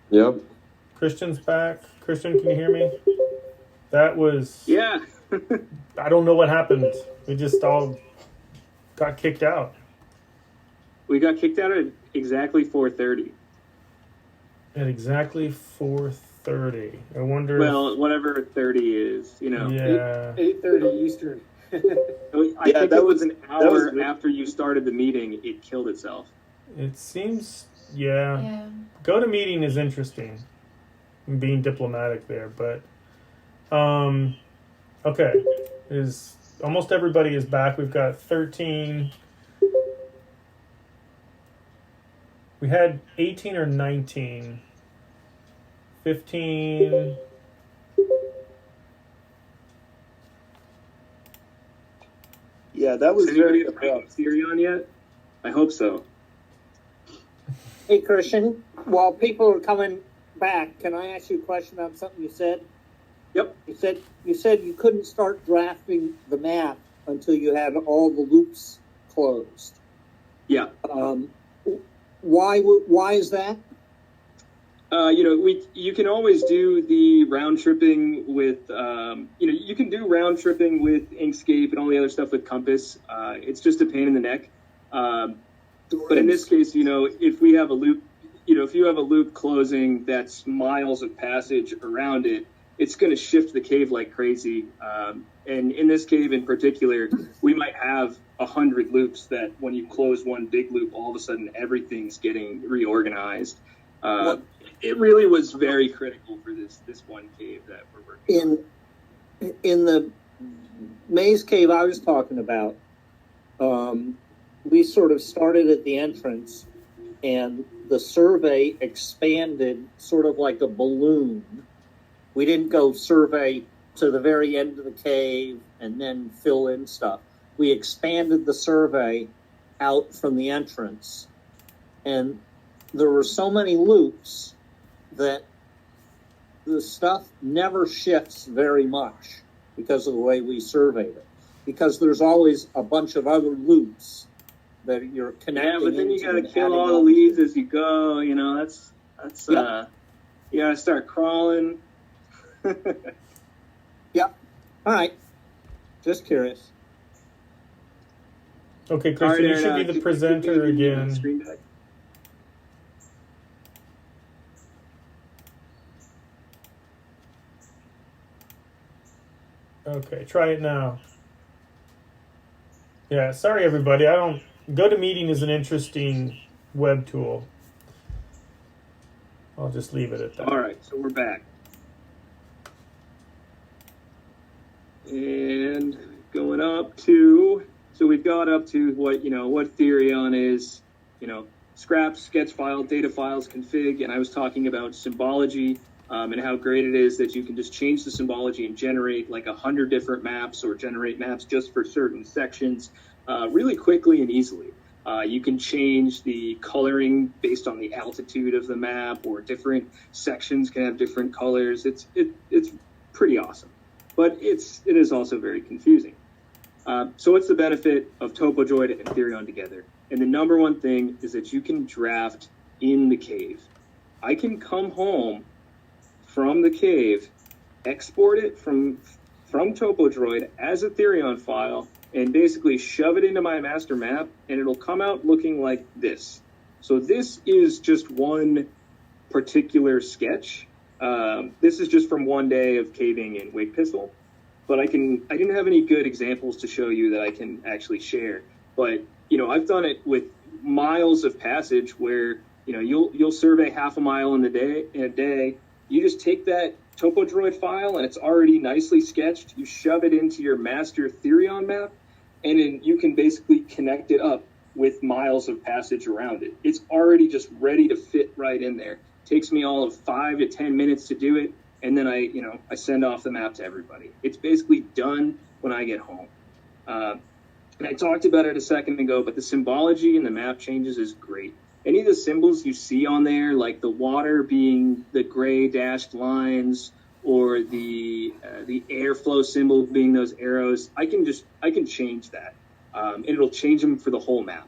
Yep. Christian's back. Christian, can you hear me? That was... Yeah. I don't know what happened. We just all got kicked out. We got kicked out at exactly 4:30. At exactly 4:30. 30. I wonder. Well, whatever 30 is, Yeah. 8:30 Eastern. I think it was an hour after you started the meeting, it killed itself. It seems. Yeah. Go to meeting is interesting. I'm being diplomatic there, but okay. Is almost everybody is back. We've got 13. We had 18 or 19. 15. Yeah, that was very abrupt. Therion yet? I hope so. Hey, Christian, while people are coming back, can I ask you a question about something you said? Yep. You said you couldn't start drafting the map until you had all the loops closed. Yeah. Why is that? You can always do the round tripping with, you can do round tripping with Inkscape and all the other stuff with Compass. It's just a pain in the neck. But in this case, if we have a loop, if you have a loop closing that's miles of passage around it, it's going to shift the cave like crazy. And in this cave in particular, we might have 100 loops that when you close one big loop, all of a sudden everything's getting reorganized. It really was very critical for this one cave that we're working on. In the maze cave I was talking about, we sort of started at the entrance, and the survey expanded sort of like a balloon. We didn't go survey to the very end of the cave and then fill in stuff. We expanded the survey out from the entrance, and there were so many loops that the stuff never shifts very much because of the way we surveyed it. Because there's always a bunch of other loops that you're connecting. Yeah, but then you got to kill all the leads as you go. That's Yep. You got to start crawling. Yep. All right. Just curious. Okay, Christian, you should be the presenter again. Screen back. Okay, try it now. Yeah, sorry everybody. GoToMeeting is an interesting web tool. I'll just leave it at that. All right, so we're back. And going up to, so we've got up to what Therion is, scraps, sketch file, data files, config, and I was talking about symbology. And how great it is that you can just change the symbology and generate like 100 different maps or generate maps just for certain sections really quickly and easily. You can change the coloring based on the altitude of the map, or different sections can have different colors. It's pretty awesome, but it is also very confusing. So what's the benefit of TopoDroid and Therion together? And the number one thing is that you can draft in the cave. I can come home from the cave, export it from TopoDroid as a Therion file, and basically shove it into my master map, and it'll come out looking like this. So this is just one particular sketch. This is just from one day of caving in Wake Pistol, but I didn't have any good examples to show you that I can actually share. But I've done it with miles of passage where you'll survey half a mile in a day. You just take that TopoDroid file and it's already nicely sketched. You shove it into your master Therion map, and then you can basically connect it up with miles of passage around it. It's already just ready to fit right in there. It takes me all of 5 to 10 minutes to do it, and then I send off the map to everybody. It's basically done when I get home. And I talked about it a second ago, but the symbology in the map changes is great. Any of the symbols you see on there, like the water being the gray dashed lines, or the airflow symbol being those arrows, I can change that, and it'll change them for the whole map.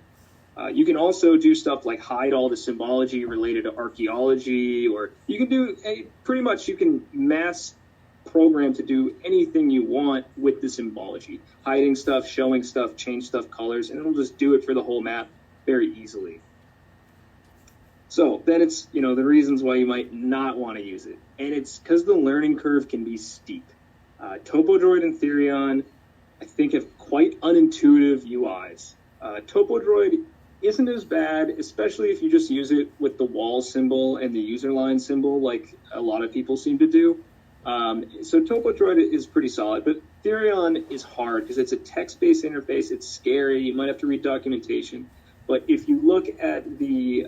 You can also do stuff like hide all the symbology related to archaeology, or you can do pretty much, you can mass program to do anything you want with the symbology, hiding stuff, showing stuff, change stuff colors, and it'll just do it for the whole map very easily. So then it's, the reasons why you might not want to use it. and it's because the learning curve can be steep. TopoDroid and Therion, I think, have quite unintuitive UIs. TopoDroid isn't as bad, especially if you just use it with the wall symbol and the user line symbol like a lot of people seem to do. So TopoDroid is pretty solid, but Therion is hard because it's a text-based interface. It's scary. You might have to read documentation. But if you look at the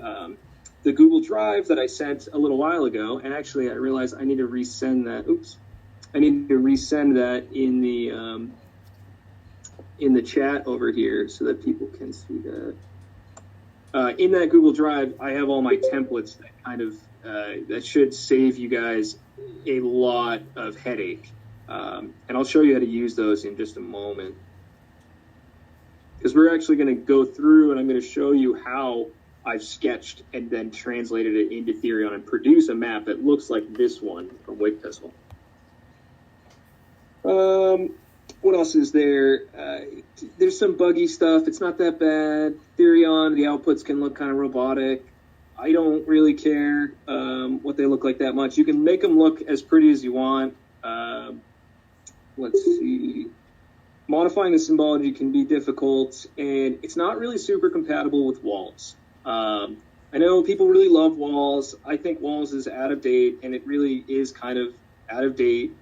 Google Drive that I sent a little while ago, and actually I realized I need to resend that. Oops. I need to resend that in the chat over here so that people can see that. In that Google Drive, I have all my templates that kind of that should save you guys a lot of headache. And I'll show you how to use those in just a moment. Because we're actually going to go through and I'm going to show you how I've sketched and then translated it into Therion and produce a map that looks like this one from Wake Pistol. What else is there? There's some buggy stuff. It's not that bad. Therion, the outputs can look kind of robotic. I don't really care what they look like that much. You can make them look as pretty as you want. Let's see. Modifying the symbology can be difficult, and it's not really super compatible with walls. I know people really love walls. I think walls is out of date, and it really is kind of out of date.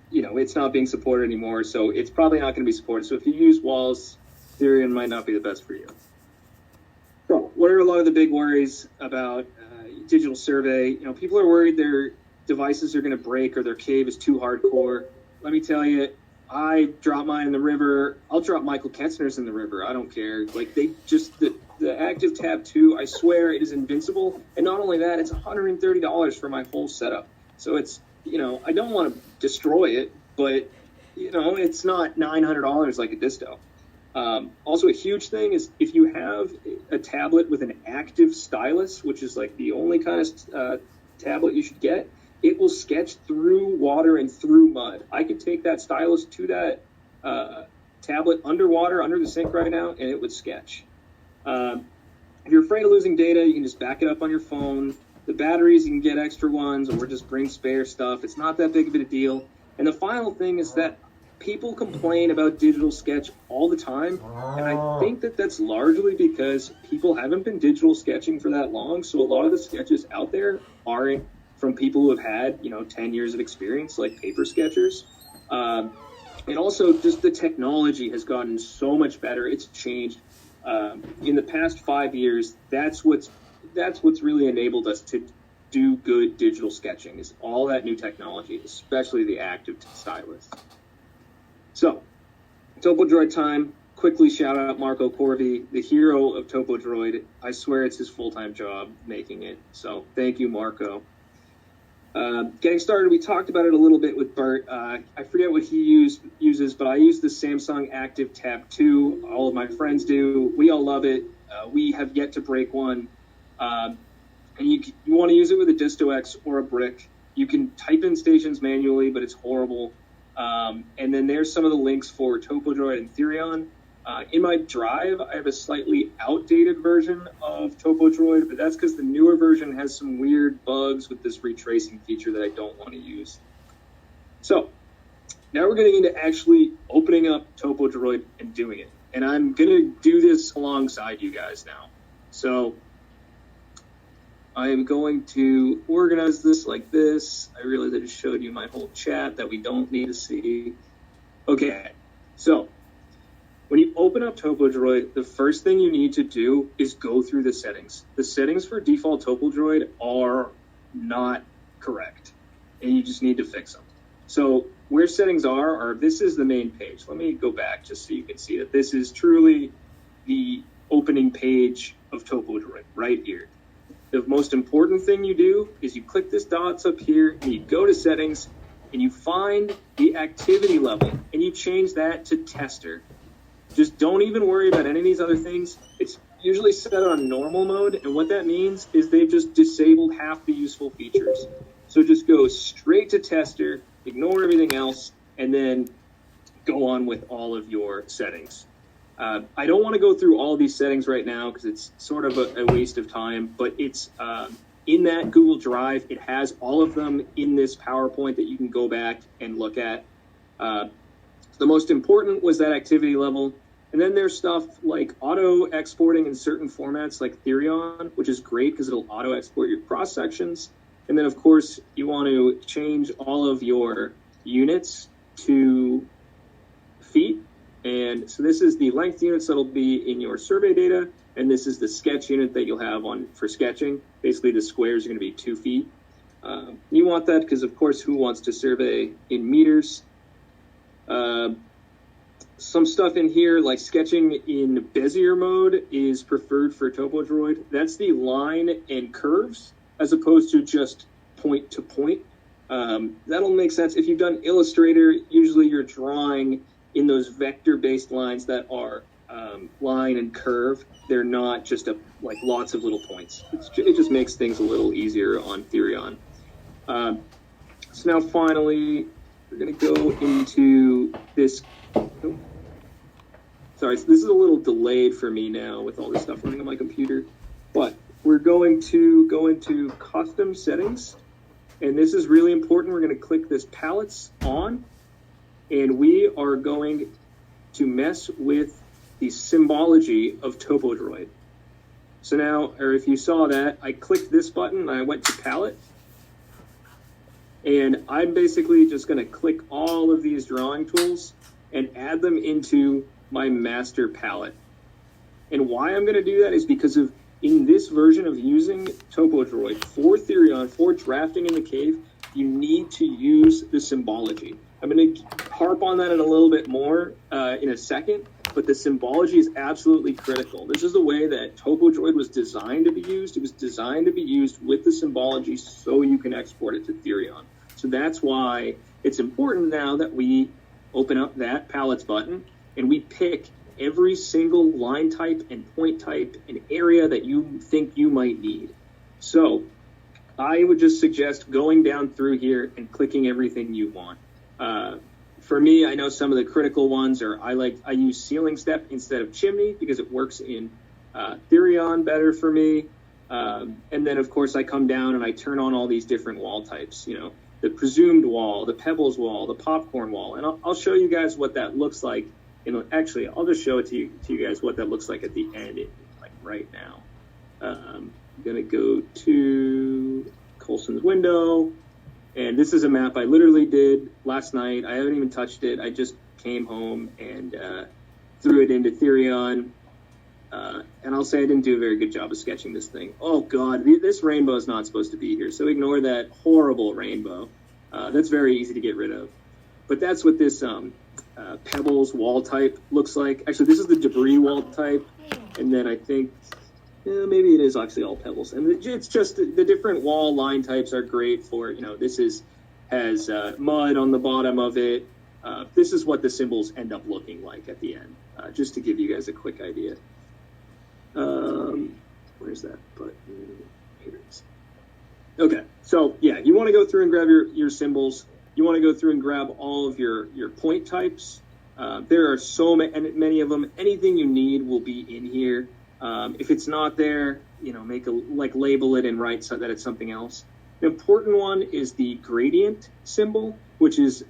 You know, it's not being supported anymore, so it's probably not going to be supported. So if you use walls, Therion might not be the best for you. So what are a lot of the big worries about digital survey? You know, people are worried their devices are going to break or their cave is too hardcore. Let me tell you, I drop mine in the river. I'll drop Michael Ketzner's in the river. I don't care. Like, they just, the Active Tab 2, I swear it is invincible. And not only that, it's $130 for my whole setup. So it's, you know, I don't want to destroy it, but, you know, it's not $900 like a disto. Also, a huge thing is if you have a tablet with an active stylus, which is like the only kind of tablet you should get, it will sketch through water and through mud. I could take that stylus to that tablet underwater, under the sink right now, and it would sketch. If you're afraid of losing data, you can just back it up on your phone. The batteries, you can get extra ones or just bring spare stuff. It's not that big of a deal. And the final thing is that people complain about digital sketch all the time. And I think that that's largely because people haven't been digital sketching for that long. So a lot of the sketches out there aren't from people who have had, you know, 10 years of experience, like paper sketchers. And also just the technology has gotten so much better. It's changed. In the past 5 years, that's what's really enabled us to do good digital sketching, is all that new technology, especially the active stylus. So, TopoDroid time. Quickly shout out Marco Corvi, the hero of TopoDroid. I swear it's his full-time job making it. So thank you, Marco. Getting started, we talked about it a little bit with Bert. I forget what he uses, but I use the Samsung Active Tab 2. All of my friends do. We all love it. We have yet to break one. And you want to use it with a DistoX or a brick. You can type in stations manually, but it's horrible. And then there's some of the links for TopoDroid and Therion. In my drive, I have a slightly outdated version of TopoDroid, but that's because the newer version has some weird bugs with this retracing feature that I don't want to use. So now we're getting into actually opening up TopoDroid and doing it. And I'm going to do this alongside you guys now. So I am going to organize this like this. I realize I just showed you my whole chat that we don't need to see. Okay, so when you open up TopoDroid, the first thing you need to do is go through the settings. The settings for default TopoDroid are not correct, and you just need to fix them. So where settings are this is the main page. Let me go back just so you can see that this is truly the opening page of TopoDroid right here. The most important thing you do is you click this dots up here and you go to settings and you find the activity level and you change that to tester. Just don't even worry about any of these other things. It's usually set on normal mode, and what that means is they've just disabled half the useful features. So just go straight to tester, ignore everything else, and then go on with all of your settings. I don't want to go through all of these settings right now because it's sort of a waste of time, but it's in that Google Drive, it has all of them in this PowerPoint that you can go back and look at. The most important was that activity level. And then there's stuff like auto exporting in certain formats like Therion, which is great because it'll auto export your cross sections. And then of course you want to change all of your units to feet. And so this is the length units that'll be in your survey data. And this is the sketch unit that you'll have on for sketching. Basically the squares are going to be 2 feet. You want that because of course who wants to survey in meters? Some stuff in here like sketching in Bezier mode is preferred for TopoDroid. That's the line and curves as opposed to just point to point. That'll make sense. If you've done Illustrator, usually you're drawing in those vector-based lines that are line and curve. They're not just like lots of little points. It just makes things a little easier on Therion. So now finally, we're going to go into this. Oh, sorry, so this is a little delayed for me now with all this stuff running on my computer. But we're going to go into custom settings. And this is really important. We're going to click this palettes on. And we are going to mess with the symbology of TopoDroid. So now, or if you saw that, I clicked this button and I went to palette. And I'm basically just going to click all of these drawing tools and add them into my master palette. And why I'm going to do that is because of in this version of using TopoDroid for Therion, for drafting in the cave, you need to use the symbology. I'm going to harp on that in a little bit more in a second, but the symbology is absolutely critical. This is the way that TopoDroid was designed to be used. It was designed to be used with the symbology so you can export it to Therion. So that's why it's important now that we open up that palettes button and we pick every single line type and point type and area that you think you might need. So I would just suggest going down through here and clicking everything you want. For me, I know some of the critical ones are I use ceiling step instead of chimney because it works in Therion better for me. And then of course I come down and I turn on all these different wall types, you know, the presumed wall, the pebbles wall, the popcorn wall. And I'll show you guys what that looks like. Actually, I'll just show it to you guys what that looks like at the end, like right now. I'm gonna go to Colson's window. And this is a map I literally did last night. I haven't even touched it. I just came home and threw it into Therion. And I'll say I didn't do a very good job of sketching this thing. Oh God, this rainbow is not supposed to be here. So ignore that horrible rainbow. That's very easy to get rid of. But that's what this pebbles wall type looks like. Actually, this is the debris wall type. And then I think maybe it is actually all pebbles. And it's just the different wall line types are great for, you know, this has mud on the bottom of it. This is what the symbols end up looking like at the end, just to give you guys a quick idea. Where's that button? Here it is. Okay, so yeah, you want to go through and grab your symbols. You want to go through and grab all of your point types. There are so many of them. Anything you need will be in here. If it's not there, you know, label it and write so that it's something else. The important one is the gradient symbol, which is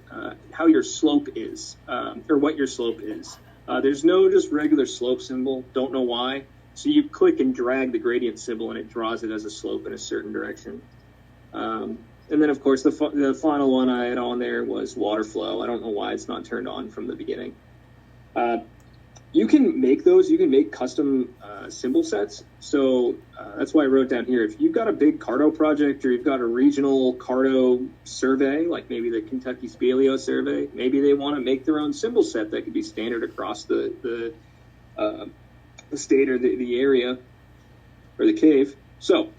how your slope is, or what your slope is. There's no just regular slope symbol. Don't know why. So you click and drag the gradient symbol and it draws it as a slope in a certain direction. And then, of course, the final one I had on there was water flow. I don't know why it's not turned on from the beginning. You can make those. You can make custom symbol sets. So that's why I wrote down here. If you've got a big Carto project or you've got a regional Carto survey, like maybe the Kentucky Speleo survey, maybe they want to make their own symbol set that could be standard across the state or the area or the cave. So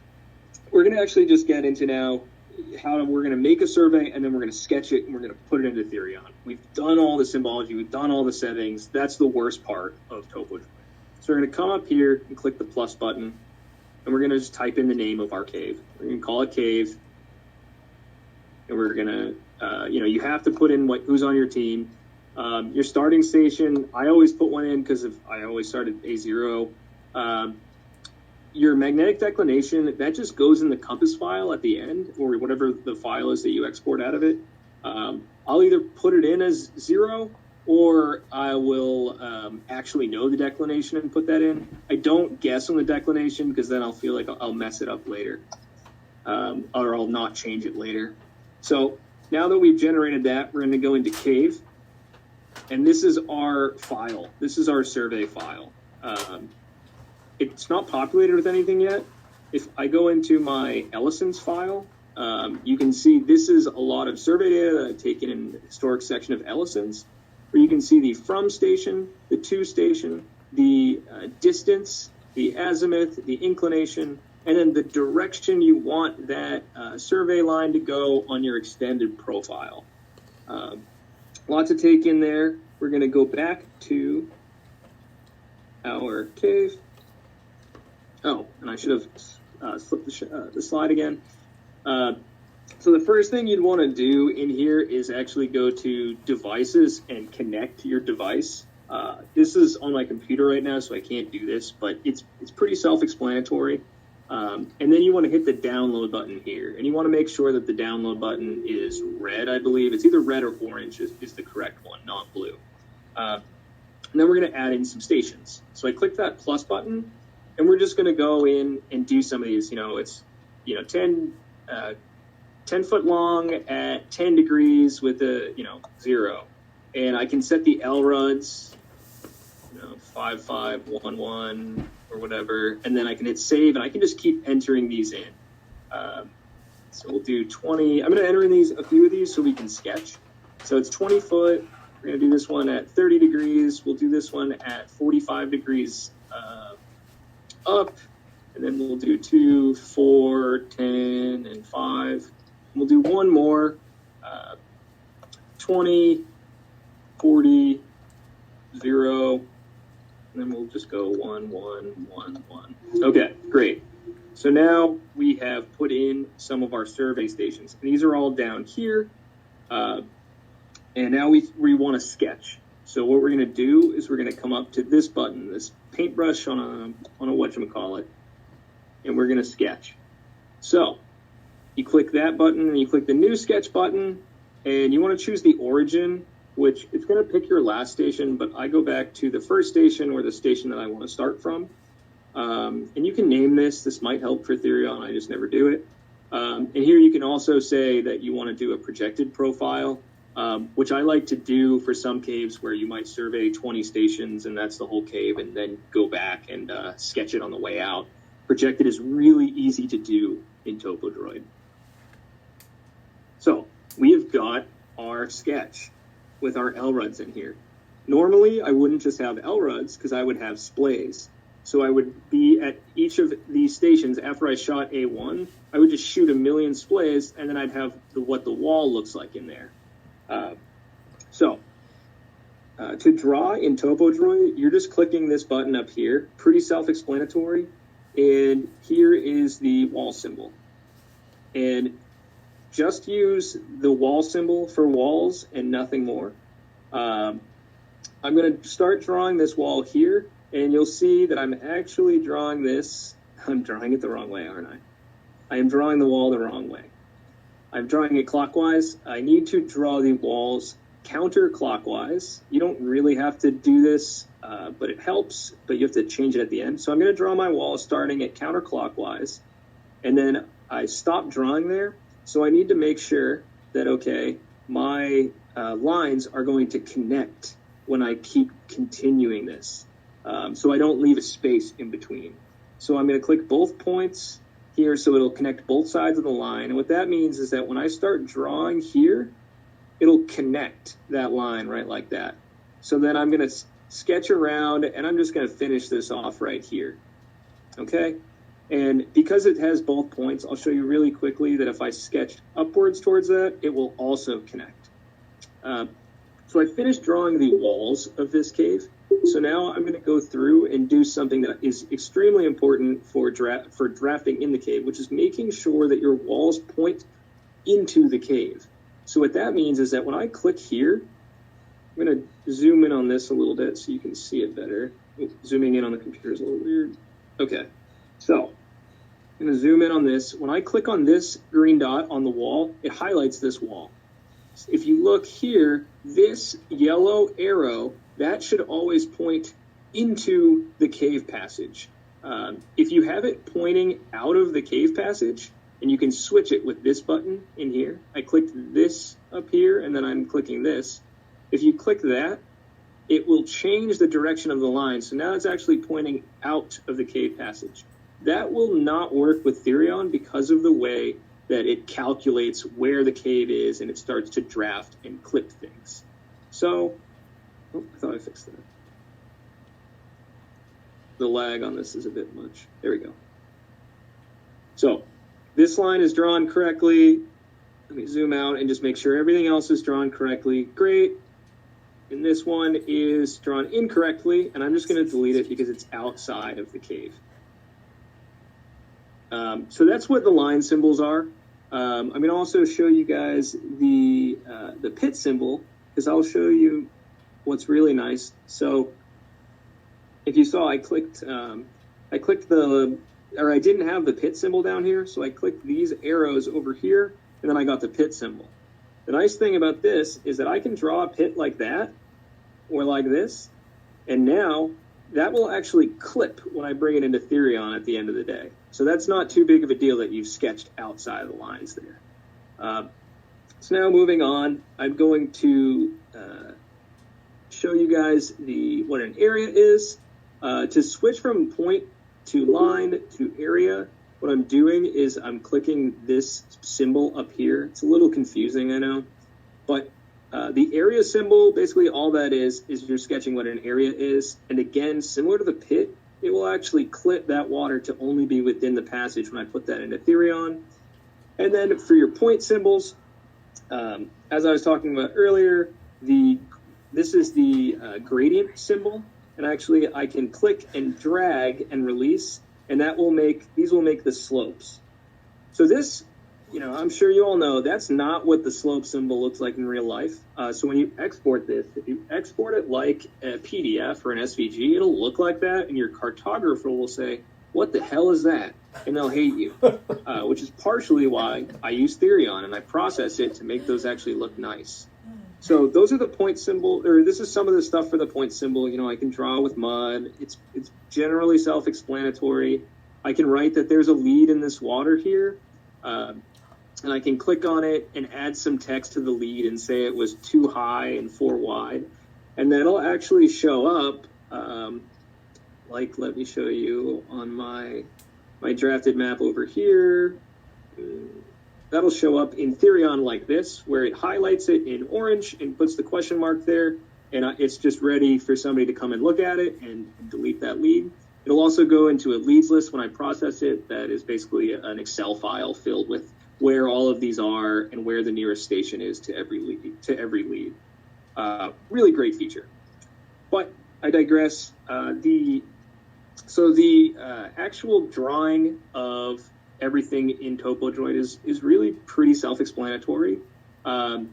we're going to actually just get into now how we're going to make a survey, and then we're going to sketch it, and we're going to put it into Therion. We've done all the symbology. We've done all the settings. That's the worst part of TopoDroid. So we're going to come up here and click the plus button, and we're going to just type in the name of our cave. We're going to call it cave, and we're going to, you have to put in who's on your team. Your starting station, I always put one in because I always start at A0. your magnetic declination, that just goes in the compass file at the end, or whatever the file is that you export out of it. I'll either put it in as 0, or I will actually know the declination and put that in. I don't guess on the declination, because then I'll feel like I'll mess it up later, or I'll not change it later. So now that we've generated that, we're going to go into Cave, and this is our file. This is our survey file. It's not populated with anything yet. If I go into my Ellison's file, you can see this is a lot of survey data that I've taken in the historic section of Ellison's, where you can see the from station, the to station, the distance, the azimuth, the inclination, and then the direction you want that survey line to go on your extended profile. Lots to take in there. We're going to go back to our cave. Oh, and I should have slipped the slide again. So the first thing you'd want to do in here is actually go to devices and connect your device. This is on my computer right now, so I can't do this, but it's pretty self-explanatory. And then you want to hit the download button here, and you want to make sure that the download button is red, I believe. It's either red or orange is the correct one, not blue. And then we're going to add in some stations. So I click that plus button, and we're just going to go in and do some of these. It's 10 foot long at 10 degrees with a 0, and I can set the LRUDs 5511 or whatever, and then I can hit save, and I can just keep entering these in. So we'll do 20. I'm going to enter in a few of these so we can sketch. So it's 20 foot. We're going to do this one at 30 degrees. We'll do this one at 45 degrees up, and then we'll do 2, 4, 10, and 5. We'll do one more, 20, 40, 0, and then we'll just go 1, 1, 1, 1. Okay, great. So now we have put in some of our survey stations. These are all down here, and now we want to sketch. So what we're going to do is we're going to come up to this button, this paintbrush on a whatchamacallit, and we're going to sketch. So you click that button, and you click the new sketch button, and you want to choose the origin, which it's going to pick your last station, but I go back to the first station or the station that I want to start from. And you can name this. This might help for Therion. I just never do it. And here you can also say that you want to do a projected profile, which I like to do for some caves where you might survey 20 stations, and that's the whole cave, and then go back and sketch it on the way out. Projected is really easy to do in TopoDroid. So we have got our sketch with our LRUDs in here. Normally, I wouldn't just have LRUDs because I would have splays. So I would be at each of these stations after I shot A1, I would just shoot a million splays, and then I'd have what the wall looks like in there. To draw in TopoDroid, you're just clicking this button up here, pretty self-explanatory, and here is the wall symbol. And just use the wall symbol for walls and nothing more. I'm going to start drawing this wall here, and you'll see that I'm actually drawing this. I'm drawing it the wrong way, aren't I? I am drawing the wall the wrong way. I'm drawing it clockwise. I need to draw the walls counterclockwise. You don't really have to do this, but it helps, but you have to change it at the end. So I'm going to draw my wall starting at counterclockwise, and then I stop drawing there. So I need to make sure that, okay, my lines are going to connect when I keep continuing this. So I don't leave a space in between. So I'm going to click both points here so it'll connect both sides of the line. And what that means is that when I start drawing here, it'll connect that line right like that. So then I'm going to sketch around, and I'm just going to finish this off right here. Okay? And because it has both points, I'll show you really quickly that if I sketch upwards towards that, it will also connect. So I finished drawing the walls of this cave. So now I'm going to go through and do something that is extremely important for drafting in the cave, which is making sure that your walls point into the cave. So what that means is that when I click here, I'm going to zoom in on this a little bit so you can see it better. Zooming in on the computer is a little weird. Okay. So I'm going to zoom in on this. When I click on this green dot on the wall, it highlights this wall. If you look here, this yellow arrow, that should always point into the cave passage. If you have it pointing out of the cave passage, and you can switch it with this button in here. I clicked this up here, and then I'm clicking this. If you click that, it will change the direction of the line. So now it's actually pointing out of the cave passage. That will not work with Therion because of the way that it calculates where the cave is, and it starts to draft and clip things. So, oh, I thought I fixed that. The lag on this is a bit much. There we go. So this line is drawn correctly. Let me zoom out and just make sure everything else is drawn correctly. Great. And this one is drawn incorrectly, and I'm just going to delete it because it's outside of the cave. So that's what the line symbols are. I'm going to also show you guys the pit symbol, because I'll show you what's really nice. So if you saw, I didn't have the pit symbol down here, so I clicked these arrows over here, and then I got the pit symbol. The nice thing about this is that I can draw a pit like that, or like this, and now that will actually clip when I bring it into Therion at the end of the day. So that's not too big of a deal that you've sketched outside of the lines there. So now moving on, I'm going to show you guys what an area is. To switch from point to line to area, what I'm doing is I'm clicking this symbol up here. It's a little confusing, I know, but the area symbol, basically all that is you're sketching what an area is. And again, similar to the pit, it will actually clip that water to only be within the passage when I put that into Therion. And then for your point symbols, as I was talking about earlier, this is the gradient symbol. And actually I can click and drag and release, and these will make the slopes. So this, I'm sure you all know that's not what the slope symbol looks like in real life. So when you export this, if you export it like a PDF or an SVG, it'll look like that, and your cartographer will say, "What the hell is that?" And they'll hate you, which is partially why I use Therion and I process it to make those actually look nice. So those are the point symbol, or this is some of the stuff for the point symbol. I can draw with mud. It's generally self-explanatory. I can write that there's a lead in this water here, and I can click on it and add some text to the lead and say it was 2 high and 4 wide, and that'll actually show up. Let me show you on my drafted map over here. That'll show up in Therion like this, where it highlights it in orange and puts the question mark there, and it's just ready for somebody to come and look at it and delete that lead. It'll also go into a leads list when I process it. That is basically an Excel file filled with where all of these are and where the nearest station is to every lead. Really great feature. But I digress. The actual drawing of everything in TopoDroid is really pretty self-explanatory. I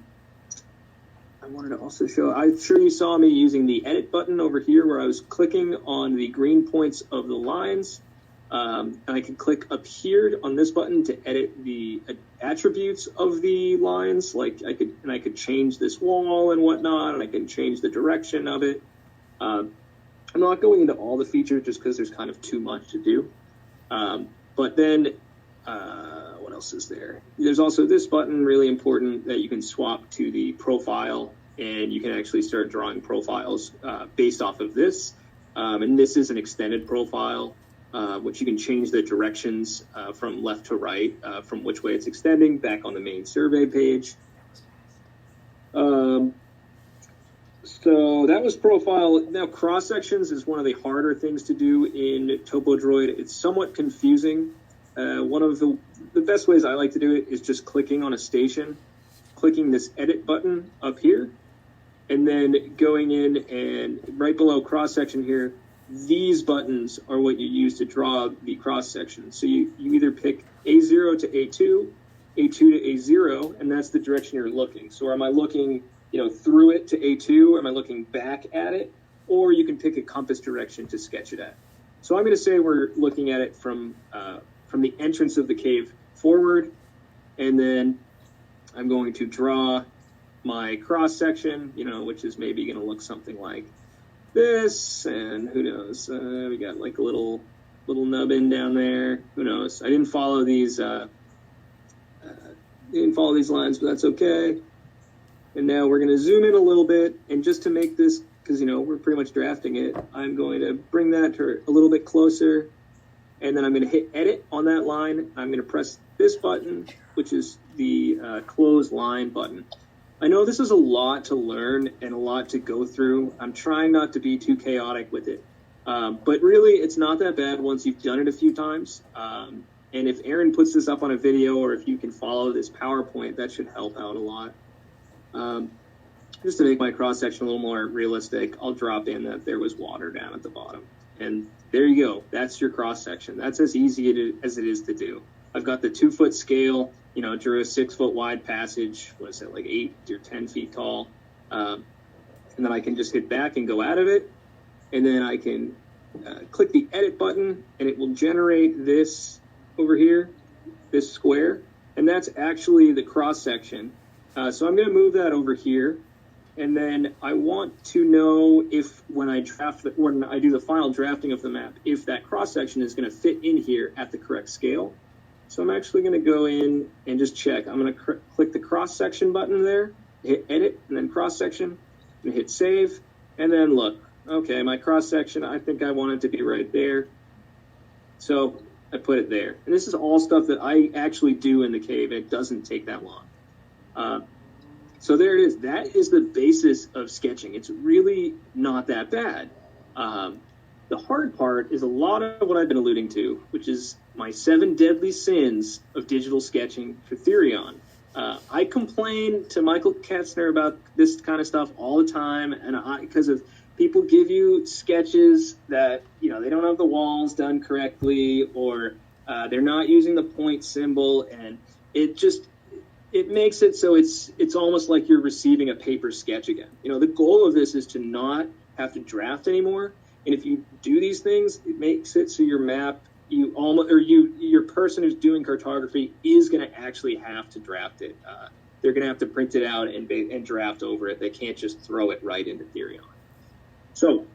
wanted to also show, I'm sure you saw me using the edit button over here where I was clicking on the green points of the lines. And I can click up here on this button to edit the attributes of the lines. I could change this wall and whatnot, and I can change the direction of it. I'm not going into all the features just because there's kind of too much to do. But then, what else is there? There's also this button, really important, that you can swap to the profile, and you can actually start drawing profiles based off of this. And this is an extended profile, which you can change the directions from left to right, from which way it's extending, back on the main survey page. So that was profile. Now, cross sections is one of the harder things to do in TopoDroid. It's somewhat confusing. One of the best ways I like to do it is just clicking on a station, clicking this edit button up here, and then going in and right below cross section here, these buttons are what you use to draw the cross section. So you either pick A0 to A2, A2 to A0, and that's the direction you're looking. So am I looking through it to A2, or am I looking back at it? Or you can pick a compass direction to sketch it at. So I'm going to say we're looking at it from the entrance of the cave forward, and then I'm going to draw my cross section, which is maybe going to look something like this, and who knows? We got like a little nubbin down there. Who knows? I didn't follow these lines, but that's okay. And now we're going to zoom in a little bit, and just to make this, because we're pretty much drafting it, I'm going to bring that to a little bit closer, and then I'm going to hit edit on that line. I'm going to press this button, which is the close line button. I know this is a lot to learn and a lot to go through. I'm trying not to be too chaotic with it. But really, it's not that bad once you've done it a few times. And if Aaron puts this up on a video, or if you can follow this PowerPoint, that should help out a lot. Just to make my cross-section a little more realistic, I'll drop in that there was water down at the bottom. And there you go. That's your cross-section. That's as easy as it is to do. I've got the 2-foot scale, drew a 6-foot wide passage, what is it, like 8 or 10 feet tall. And then I can just hit back and go out of it. And then I can click the edit button, and it will generate this over here, this square. And that's actually the cross section. So I'm going to move that over here. And then I want to know if when I do the final drafting of the map, if that cross section is going to fit in here at the correct scale. So I'm actually going to go in and just check. I'm going to click the cross section button there, hit edit, and then cross section, and hit save. And then look, okay, my cross section, I think I want it to be right there. So I put it there. And this is all stuff that I actually do in the cave. It doesn't take that long. So there it is. That is the basis of sketching. It's really not that bad. The hard part is a lot of what I've been alluding to, which is my 7 deadly sins of digital sketching for Therion. I complain to Michael Ketzner about this kind of stuff all the time, and because of people give you sketches that they don't have the walls done correctly, or they're not using the point symbol, and it makes it so it's almost like you're receiving a paper sketch again. The goal of this is to not have to draft anymore, and if you do these things, it makes it so your map, your person who's doing cartography is going to actually have to draft it. They're going to have to print it out and draft over it. They can't just throw it right into Therion. So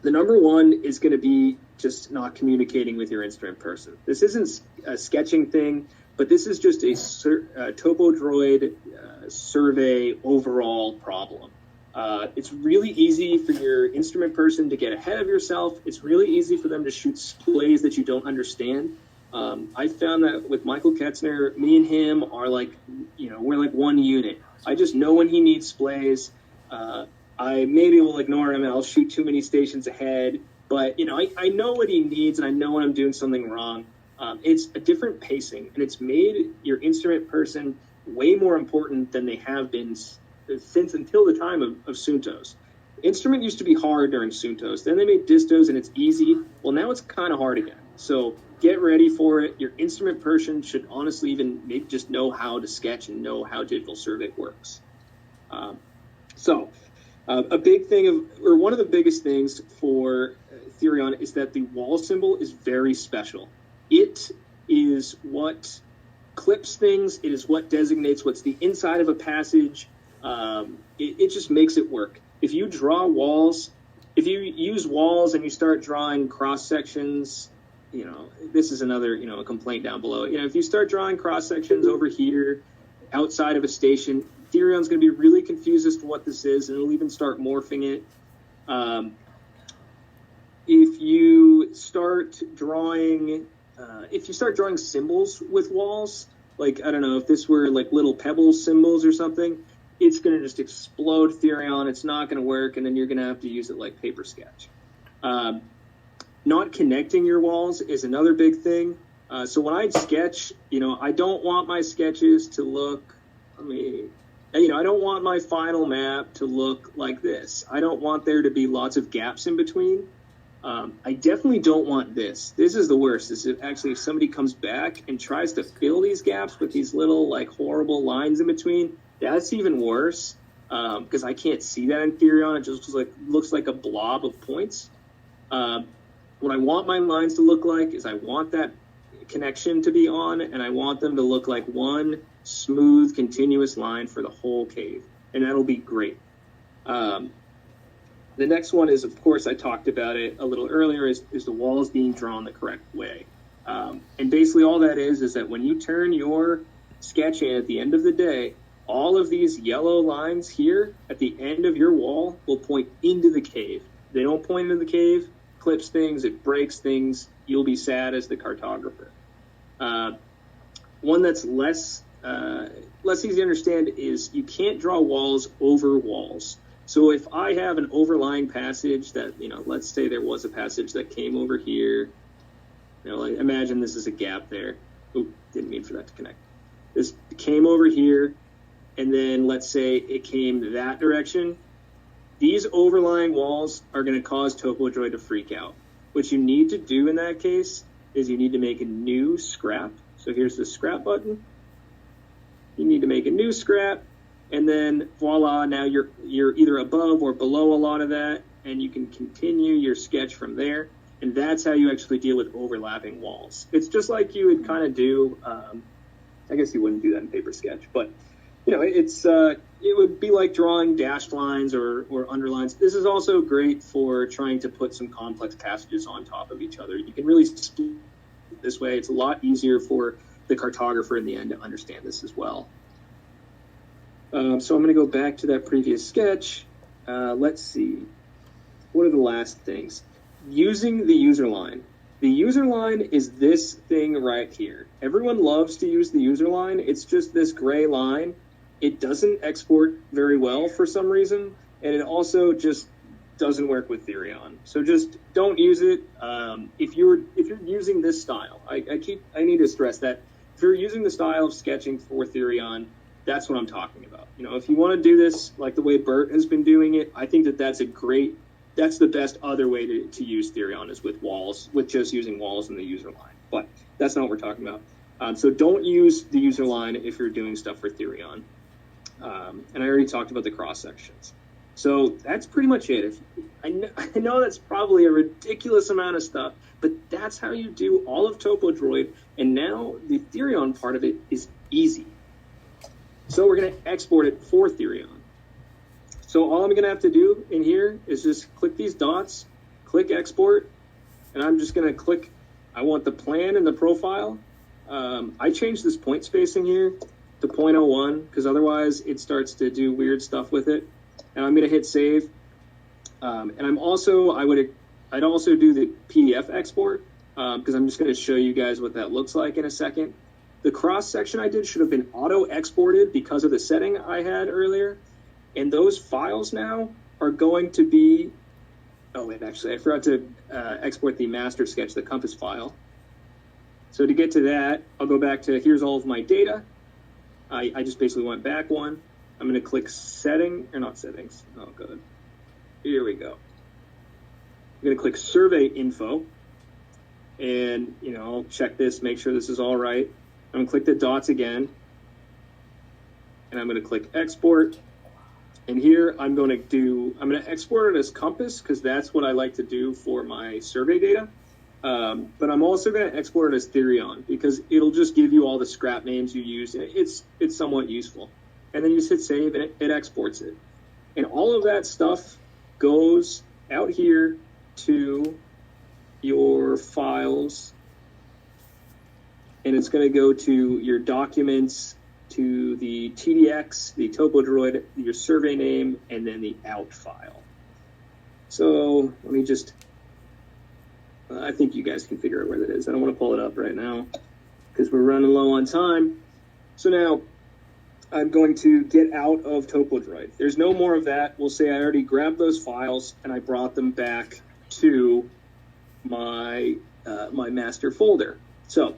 the number one is going to be just not communicating with your instrument person. This isn't a sketching thing, but this is just a TopoDroid survey overall problem. It's really easy for your instrument person to get ahead of yourself. It's really easy for them to shoot splays that you don't understand. I found that with Michael Ketzner, me and him are like, we're like one unit. I just know when he needs splays. I maybe will ignore him and I'll shoot too many stations ahead. But, I know what he needs, and I know when I'm doing something wrong. It's a different pacing, and it's made your instrument person way more important than they have been since until the time of Suntos. Instrument used to be hard during Suntos. Then they made distos, and it's easy. Well, now it's kind of hard again. So get ready for it. Your instrument person should honestly even maybe just know how to sketch and know how digital survey works. A big thing one of the biggest things for Therion is that the wall symbol is very special. It is what clips things. It is what designates what's the inside of a passage. It just makes it work. If you draw walls, if you use walls and you start drawing cross sections, this is another, a complaint down below. If you start drawing cross sections over here outside of a station, Therion's going to be really confused as to what this is, and it'll even start morphing it. If you start drawing symbols with walls, like, I don't know, if this were like little pebble symbols or something, it's going to just explode Therion. It's not going to work, and then you're going to have to use it like paper sketch. Not connecting your walls is another big thing. So when I sketch, I don't want my sketches to look, I don't want my final map to look like this. I don't want there to be lots of gaps in between. I definitely don't want this. This is the worst. This is actually if somebody comes back and tries to fill these gaps with these little like horrible lines in between, that's even worse because I can't see that in Therion. It just looks like a blob of points. what I want my lines to look like is I want that connection to be on, and I want them to look like one smooth, continuous line for the whole cave, and that'll be great. The next one is, of course, I talked about it a little earlier, is the walls being drawn the correct way. And basically all that is that when you turn your sketch in at the end of the day, all of these yellow lines here at the end of your wall will point into the cave. They don't point into the cave, clips things, it breaks things. You'll be sad as the cartographer. One that's less easy to understand is you can't draw walls over walls. So if I have an overlying passage that, let's say there was a passage that came over here, like imagine this is a gap there. Oop, didn't mean for that to connect. This came over here, and then let's say it came that direction. These overlying walls are going to cause TopoDroid to freak out. What you need to do in that case is you need to make a new scrap. So here's the scrap button. You need to make a new scrap, and then voila, now you're either above or below a lot of that, and you can continue your sketch from there. And that's how you actually deal with overlapping walls. It's just like you would kind of do, I guess you wouldn't do that in paper sketch, but it would be like drawing dashed lines or underlines. This is also great for trying to put some complex passages on top of each other. You can really split this way. It's a lot easier for the cartographer in the end to understand this as well. So I'm going to go back to that previous sketch. Let's see. What are the last things? Using the user line. The user line is this thing right here. Everyone loves to use the user line. It's just this gray line. It doesn't export very well for some reason, and it also just doesn't work with Therion. So just don't use it. If you're using this style, I need to stress that if you're using the style of sketching for Therion, that's what I'm talking about. If you want to do this like the way Bert has been doing it, I think that's the best other way to use Therion is with walls, with just using walls in the user line. But that's not what we're talking about. So don't use the user line if you're doing stuff for Therion. And I already talked about the cross sections. So that's pretty much it. I know that's probably a ridiculous amount of stuff, but that's how you do all of TopoDroid. And now the Therion part of it is easy. So we're going to export it for Therion. So all I'm going to have to do in here is just click these dots, click export, and I'm just going to click, I want the plan and the profile. I changed this point spacing here to 0.01 because otherwise it starts to do weird stuff with it. And I'm going to hit save. And I'd also do the PDF export because I'm just going to show you guys what that looks like in a second. The cross section I did should have been auto exported because of the setting I had earlier. And those files now are going to be, oh wait, actually I forgot to export the master sketch, the compass file. So to get to that, I'll go back to here's all of my data. I just basically went back one. I'm going to click not settings. Oh, good. Here we go. I'm going to click survey info. And, I'll check this, make sure this is all right. I'm going to click the dots again. And I'm going to click export. And here I'm going to export it as compass because that's what I like to do for my survey data. But I'm also going to export it as Therion because it'll just give you all the scrap names you use. It's somewhat useful. And then you just hit save and it exports it. And all of that stuff goes out here to your files. And it's going to go to your documents, to the TDX, the TopoDroid, your survey name, and then the out file. So let me just, I think you guys can figure out where that is. I don't want to pull it up right now because we're running low on time. So now I'm going to get out of TopoDroid. There's no more of that. We'll say I already grabbed those files and I brought them back to my master folder. So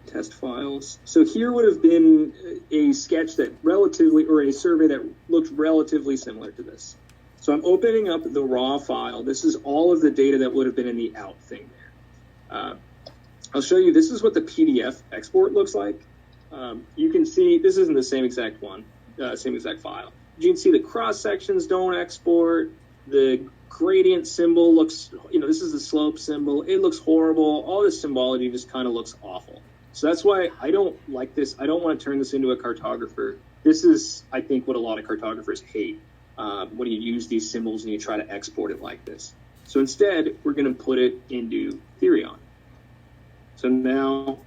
test files. So here would have been a sketch that or a survey that looked relatively similar to this. So I'm opening up the raw file. This is all of the data that would have been in the out thing there. I'll show you, this is what the PDF export looks like. You can see, this isn't the same exact one, same exact file. You can see the cross sections don't export, the gradient symbol looks, this is the slope symbol. It looks horrible. All this symbology just kind of looks awful. So that's why I don't like this. I don't want to turn this into a cartographer. This is, I think, what a lot of cartographers hate when you use these symbols and you try to export it like this. So instead, we're going to put it into Therion. So now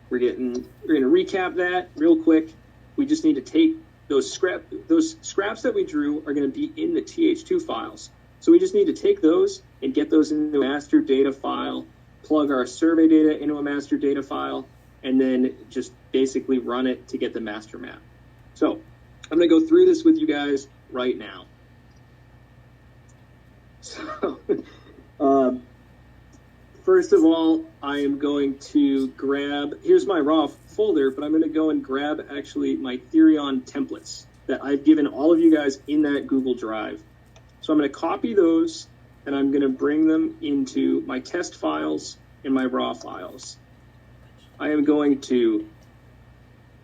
we're going to recap that real quick. We just need to take those scraps that we drew are going to be in the TH2 files. So we just need to take those and get those into a master data file, plug our survey data into a master data file, and then just basically run it to get the master map. So I'm going to go through this with you guys right now. So first of all, I am going to grab, here's my raw folder, but I'm going to go and grab actually my Therion templates that I've given all of you guys in that Google Drive. So I'm going to copy those and I'm going to bring them into my test files and my raw files. I am going to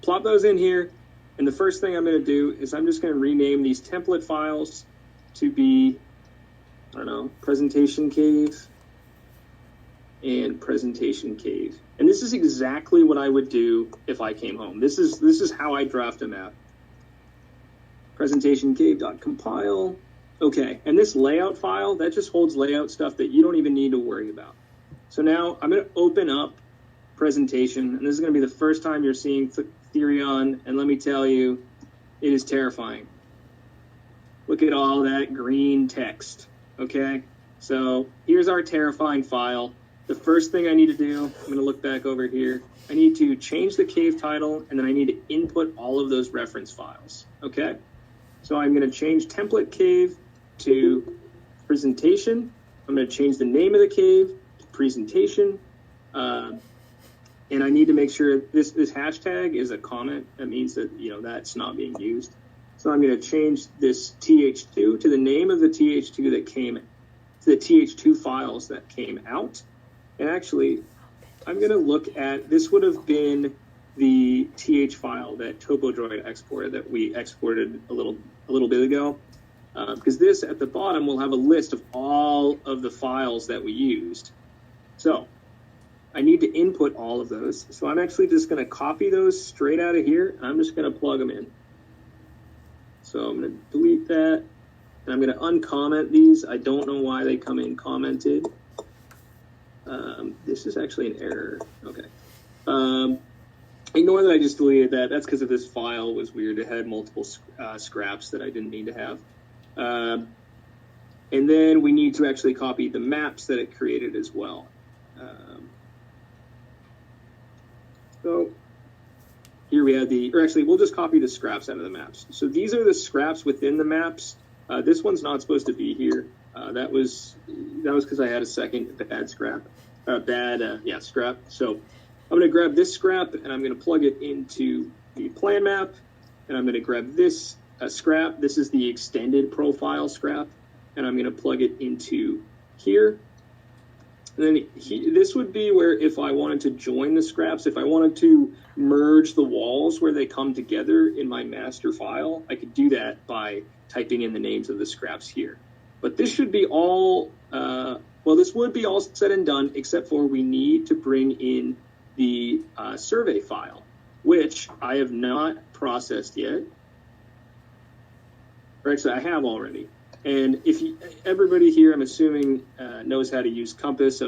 plop those in here, and the first thing I'm going to do is I'm just going to rename these template files to be, I don't know, presentation cave and presentation cave. And this is exactly what I would do if I came home. This is how I draft a map. Presentation cave.compile. Okay, and this layout file, that just holds layout stuff that you don't even need to worry about. So now I'm going to open up presentation, and this is going to be the first time you're seeing Therion, and let me tell you, it is terrifying. Look at all that green text, okay? So here's our terrifying file. The first thing I need to do, I'm going to look back over here, I need to change the cave title, and then I need to input all of those reference files, okay? So I'm going to change template cave to presentation. I'm going to change the name of the cave to presentation. And I need to make sure this hashtag is a comment. That means that, that's not being used. So I'm going to change this TH2 to the name of the TH2 that came, to the TH2 files that came out. And actually, I'm going to look at, this would have been the TH file that TopoDroid exported, that we exported a little bit ago. Because this at the bottom will have a list of all of the files that we used. So I need to input all of those. So I'm actually just going to copy those straight out of here, and I'm just going to plug them in. So I'm going to delete that, and I'm going to uncomment these. I don't know why they come in commented. This is actually an error. Okay. Ignore that I just deleted that. That's because of this file was weird. It had multiple scraps that I didn't need to have. And then we need to actually copy the maps that it created as well. So here we have we'll just copy the scraps out of the maps. So these are the scraps within the maps. This one's not supposed to be here. That was because I had a second bad scrap. Scrap. So I'm going to grab this scrap and I'm going to plug it into the plan map. And I'm going to grab this scrap. This is the extended profile scrap. And I'm going to plug it into here. And then this would be where if I wanted to join the scraps, if I wanted to merge the walls where they come together in my master file, I could do that by typing in the names of the scraps here. But this should be all, this would be all said and done, except for we need to bring in the survey file, which I have not processed yet. Or actually, I have already. And everybody here, I'm assuming, knows how to use Compass.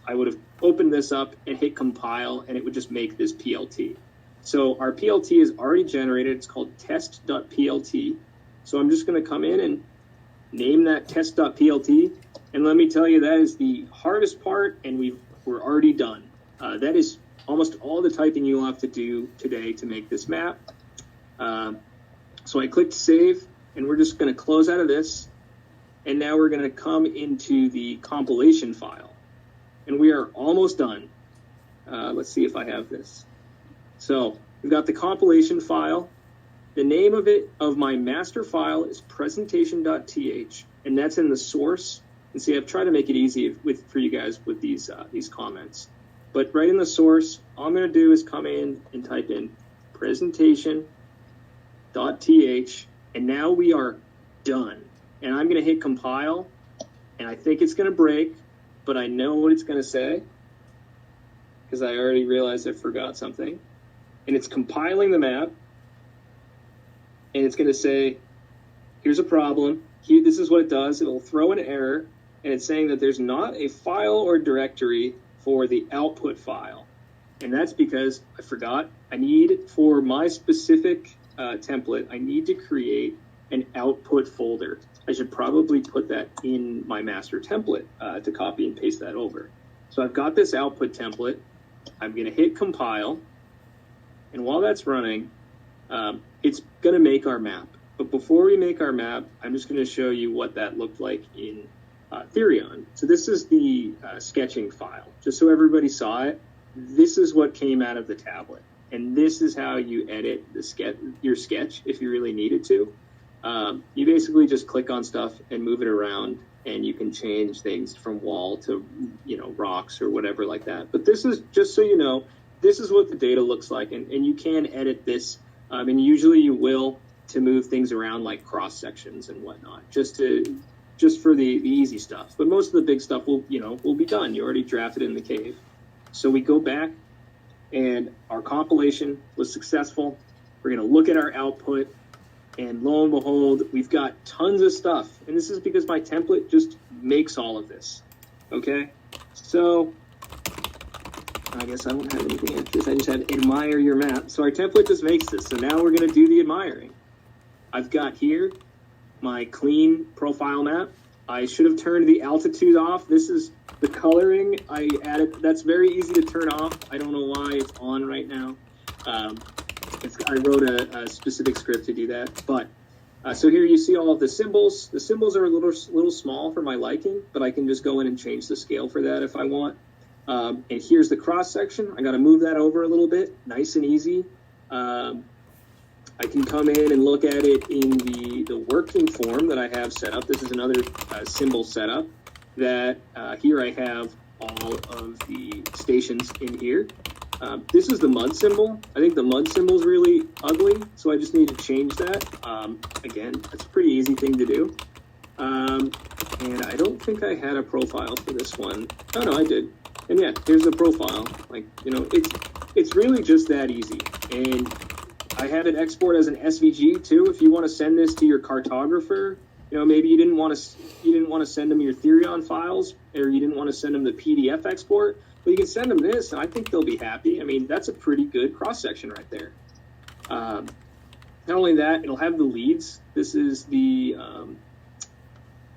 I would have opened this up and hit compile, and it would just make this PLT. So our PLT is already generated. It's called test.plt. So I'm just going to come in and name that test.plt. And let me tell you, that is the hardest part, and we're already done. That is almost all the typing you'll have to do today to make this map. So I clicked save, and we're just going to close out of this. And now we're going to come into the compilation file. And we are almost done. Let's see if I have this. So we've got the compilation file. The name of my master file is presentation.th, and that's in the source. And see, I've tried to make it easy for you guys with these comments. But right in the source, all I'm going to do is come in and type in presentation.th, and now we are done. And I'm going to hit compile, and I think it's going to break, but I know what it's going to say because I already realized I forgot something. And it's compiling the map, and it's going to say, here's a problem. Here, this is what it does. It'll throw an error, and it's saying that there's not a file or directory for the output file. And that's because I forgot. I need, for my specific template, I need to create an output folder. I should probably put that in my master template to copy and paste that over. So I've got this output template. I'm going to hit compile. And while that's running, it's going to make our map. But before we make our map, I'm just going to show you what that looked like in Therion. So this is the sketching file. Just so everybody saw it, this is what came out of the tablet. And this is how you edit your sketch if you really needed to. You basically just click on stuff and move it around, and you can change things from wall to, rocks or whatever like that. But this is, just so you know, this is what the data looks like, and you can edit this, and usually you will, to move things around like cross sections and whatnot, just for the easy stuff. But most of the big stuff will be done. You already drafted in the cave. So we go back, and our compilation was successful. We're going to look at our output, and lo and behold, we've got tons of stuff. And this is because my template just makes all of this. Okay? So I guess I don't have anything after this. I just had admire your map. So our template just makes this. So now we're going to do the admiring. I've got here my clean profile map. I should have turned the altitude off. This is the coloring I added. That's very easy to turn off. I don't know why it's on right now. I wrote a specific script to do that. But so here you see all of the symbols. The symbols are a little small for my liking, but I can just go in and change the scale for that if I want. And here's the cross section. I got to move that over a little bit, nice and easy. I can come in and look at it in the working form that I have set up. This is another symbol setup that here I have all of the stations in here. This is the mud symbol. I think the mud symbol is really ugly, so I just need to change that. Again, that's a pretty easy thing to do. And I don't think I had a profile for this one. Oh, no, I did. And yeah, here's the profile. It's really just that easy. And I have it export as an SVG too. If you want to send this to your cartographer, maybe you didn't want to send them your Therion files, or you didn't want to send them the PDF export. Well, you can send them this, and I think they'll be happy. I mean, that's a pretty good cross section right there. Not only that, it'll have the leads. This is the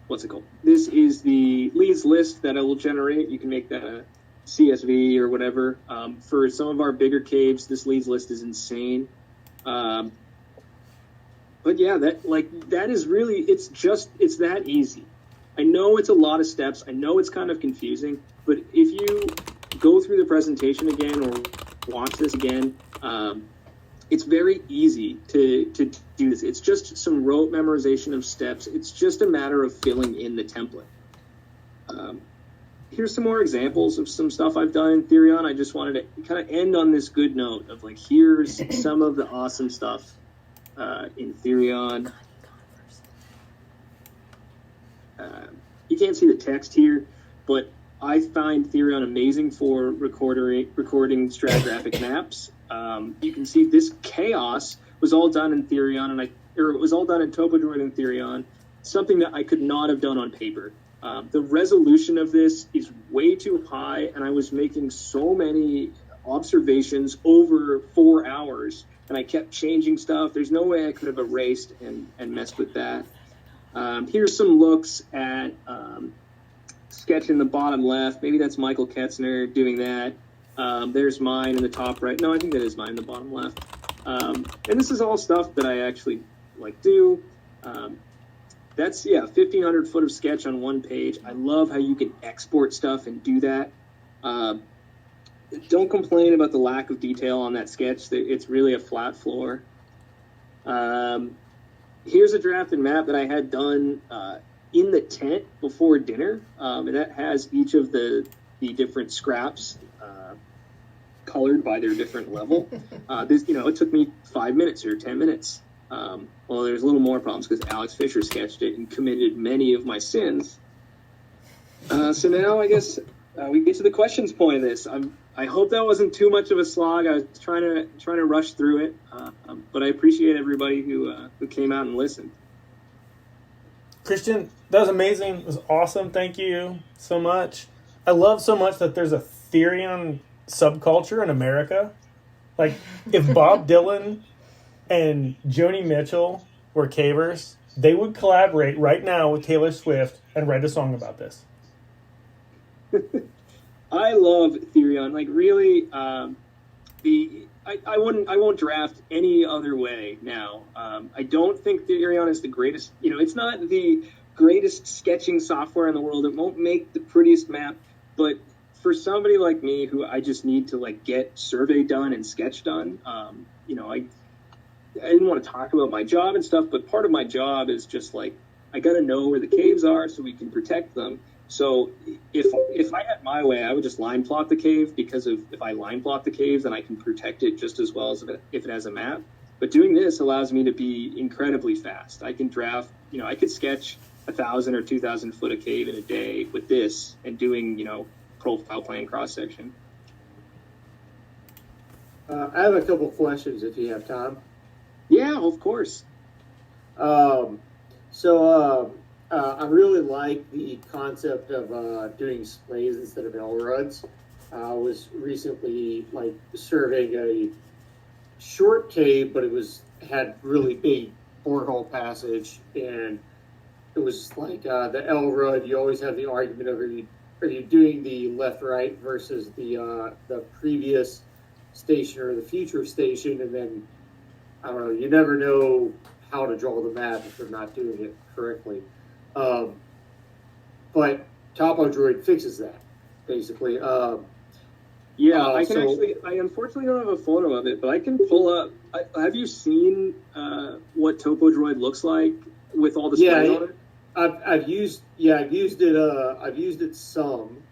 what's it called? This is the leads list that it will generate. You can make that a CSV or whatever. For some of our bigger caves, this leads list is insane. But yeah, that is really, it's that easy. I know it's a lot of steps. I know it's kind of confusing, but if you go through the presentation again or watch this again, it's very easy to do this. It's just some rote memorization of steps. It's just a matter of filling in the template. Here's some more examples of some stuff I've done in Therion. I just wanted to kind of end on this good note of here's some of the awesome stuff in Therion. You can't see the text here, but I find Therion amazing for recording stratigraphic maps. You can see this chaos was all done in Therion, it was all done in TopoDroid and Therion, something that I could not have done on paper. The resolution of this is way too high, and I was making so many observations over 4 hours, and I kept changing stuff. There's no way I could have erased and messed with that. Here's some looks at sketch in the bottom left. Maybe that's Michael Ketzner doing that. There's mine in the top right. No, I think that is mine in the bottom left. And this is all stuff that I actually do. That's, 1,500 foot of sketch on one page. I love how you can export stuff and do that. Don't complain about the lack of detail on that sketch. It's really a flat floor. Here's a drafted map that I had done in the tent before dinner. And that has each of the different scraps colored by their different level. It took me 5 minutes or 10 minutes. Well, there's a little more problems because Alex Fisher sketched it and committed many of my sins. So now I guess we get to the questions point of this. I hope that wasn't too much of a slog. I was trying to rush through it, but I appreciate everybody who came out and listened. Christian, that was amazing. It was awesome. Thank you so much. I love so much that there's a Therion subculture in America. Like, if Bob Dylan and Joni Mitchell were cavers, they would collaborate right now with Taylor Swift and write a song about this. I love Therion. Like, really, I won't draft any other way now. I don't think Therion is the greatest. It's not the greatest sketching software in the world. It won't make the prettiest map, but for somebody like me who I just need to like get survey done and sketch done, I didn't want to talk about my job and stuff, but part of my job is just like I got to know where the caves are so we can protect them. So if I had my way, I would just line plot the cave, because if I line plot the cave, then I can protect it just as well as if it has a map. But doing this allows me to be incredibly fast. I can draft, I could sketch 1,000 or 2,000 foot of cave in a day with this and doing, profile plan cross section. I have a couple questions if you have time. Yeah, of course. I really like the concept of doing splays instead of L-ruds. I was recently surveying a short cave, but it had really big borehole passage, and it was like the L-rud. You always have the argument of are you doing the left-right versus the previous station or the future station, and then I don't know. You never know how to draw the map if you're not doing it correctly. But Topo Droid fixes that, basically. I unfortunately don't have a photo of it, but I can pull up. Have you seen what Topo Droid looks like with all the sprays on it? I've used it some.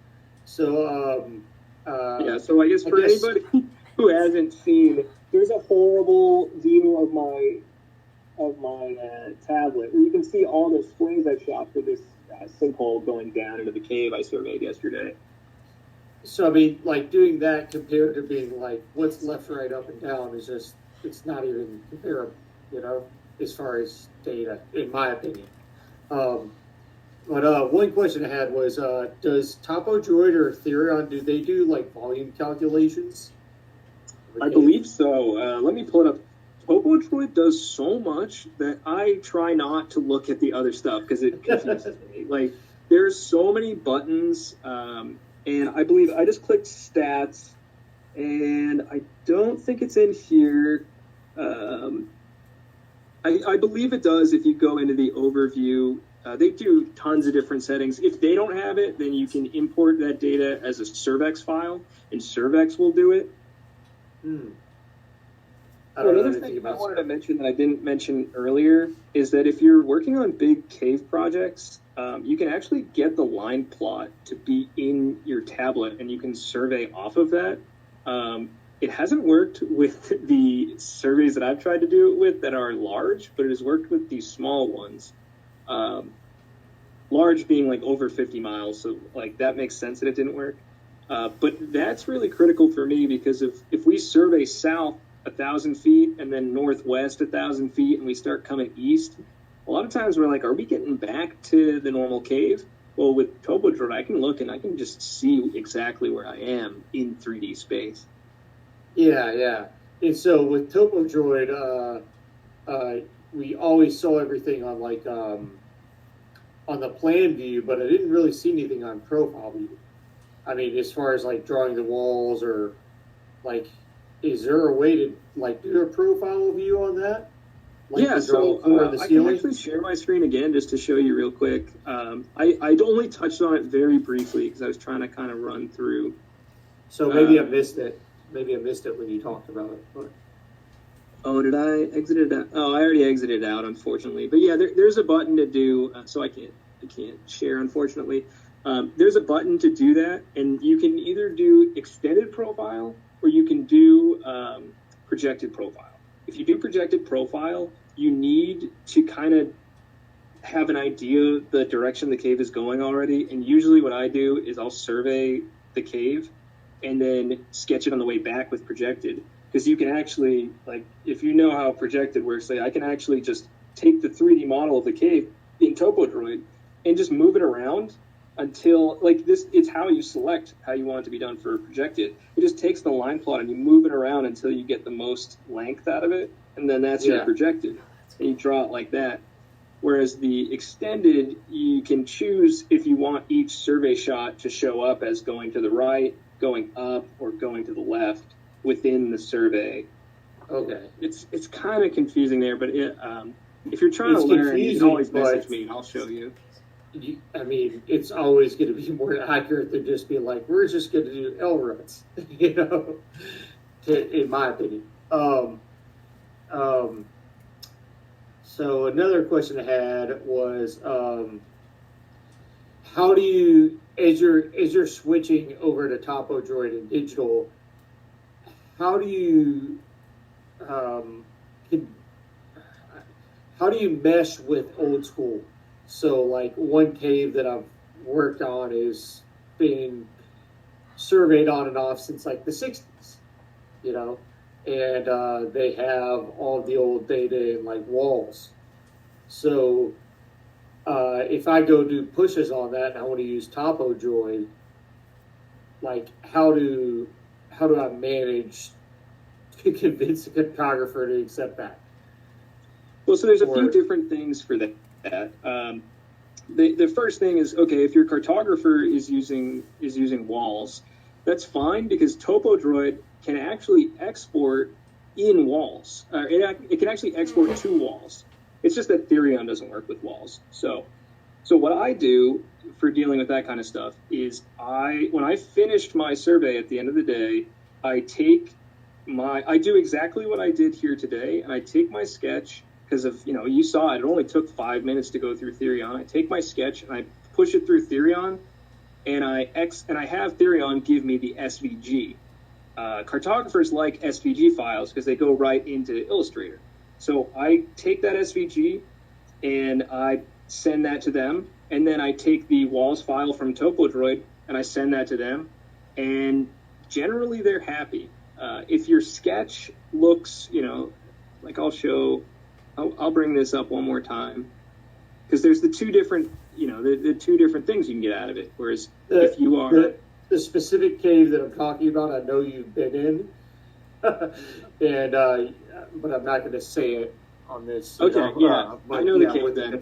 So so I guess anybody who hasn't seen, there's a horrible view of my tablet where you can see all the sprays I've shot for this sinkhole going down into the cave I surveyed yesterday. So I mean, doing that compared to being what's left, right, up, and down is just, it's not even comparable, as far as data, in my opinion. But one question I had was, does Topo Droid or Therion, do they do volume calculations? I believe so. Let me pull it up. Topo Droid does so much that I try not to look at the other stuff because it confuses me. There's so many buttons, and I believe I just clicked stats, and I don't think it's in here. I believe it does if you go into the overview. They do tons of different settings. If they don't have it, then you can import that data as a Servex file, and Servex will do it. Another thing I wanted to mention that I didn't mention earlier is that if you're working on big cave projects, you can actually get the line plot to be in your tablet, and you can survey off of that. It hasn't worked with the surveys that I've tried to do it with that are large, but it has worked with these small ones. Large being over 50 miles, so that makes sense that it didn't work. But that's really critical for me, because if we survey south 1,000 feet and then northwest 1,000 feet and we start coming east, a lot of times we're are we getting back to the normal cave? Well, with Topo Droid, I can look and I can just see exactly where I am in 3D space. Yeah. And so with Topo Droid, we always saw everything on on the plan view, but I didn't really see anything on profile view. I mean, as far as drawing the walls, or is there a way to do a profile view on that? So I can actually share my screen again just to show you real quick. I only touched on it very briefly because I was trying to kind of run through. So maybe I missed it. Maybe I missed it when you talked about it. But... Oh, did I exit it out? Oh, I already exited out, unfortunately. But yeah, there's a button to do. So I can't share, unfortunately. There's a button to do that, and you can either do extended profile or you can do projected profile. If you do projected profile, you need to kind of have an idea the direction the cave is going already. And usually what I do is I'll survey the cave and then sketch it on the way back with projected. Because you can actually, like, if you know how projected works, like, I can actually just take the 3D model of the cave in TopoDroid and just move it around until, like, this, it's how you select how you want it to be done for projected. It just takes the line plot and you move it around until you get the most length out of it, and then that's your projected. And you draw it like that. Whereas the extended, you can choose if you want each survey shot to show up as going to the right, going up, or going to the left within the survey. Okay. It's kind of confusing there, but if you're trying to learn, you can always message me and I'll show you. I mean, it's always going to be more accurate than just being like, we're just going to do L runs, you know, in my opinion. So another question I had was, how do you, as you're switching over to TopoDroid and digital, how do you mesh with old school? So, like, one cave that I've worked on is being surveyed on and off since like the 60s, you know, and they have all the old data in like walls. So if I go do pushes on that and I want to use TopoDroid, like, how do I manage to convince a cartographer to accept that? Well, so there's a few different things for that. The first thing is, okay, if your cartographer is using walls, that's fine, because TopoDroid can actually export in walls. It can actually export to walls. It's just that Therion doesn't work with walls. So what I do for dealing with that kind of stuff is when I finished my survey at the end of the day, I do exactly what I did here today, and I take my sketch. Because you saw it only took 5 minutes to go through Therion. I take my sketch and I push it through Therion, and I have Therion give me the SVG. Cartographers like SVG files because they go right into Illustrator. So I take that SVG and I send that to them, and then I take the walls file from TopoDroid and I send that to them, and generally they're happy. If your sketch looks, like I'll bring this up one more time, because there's the two different, the two different things you can get out of it. Whereas if you are the specific cave that I'm talking about, I know you've been in, and but I'm not going to say it on this. Okay, I know the cave then.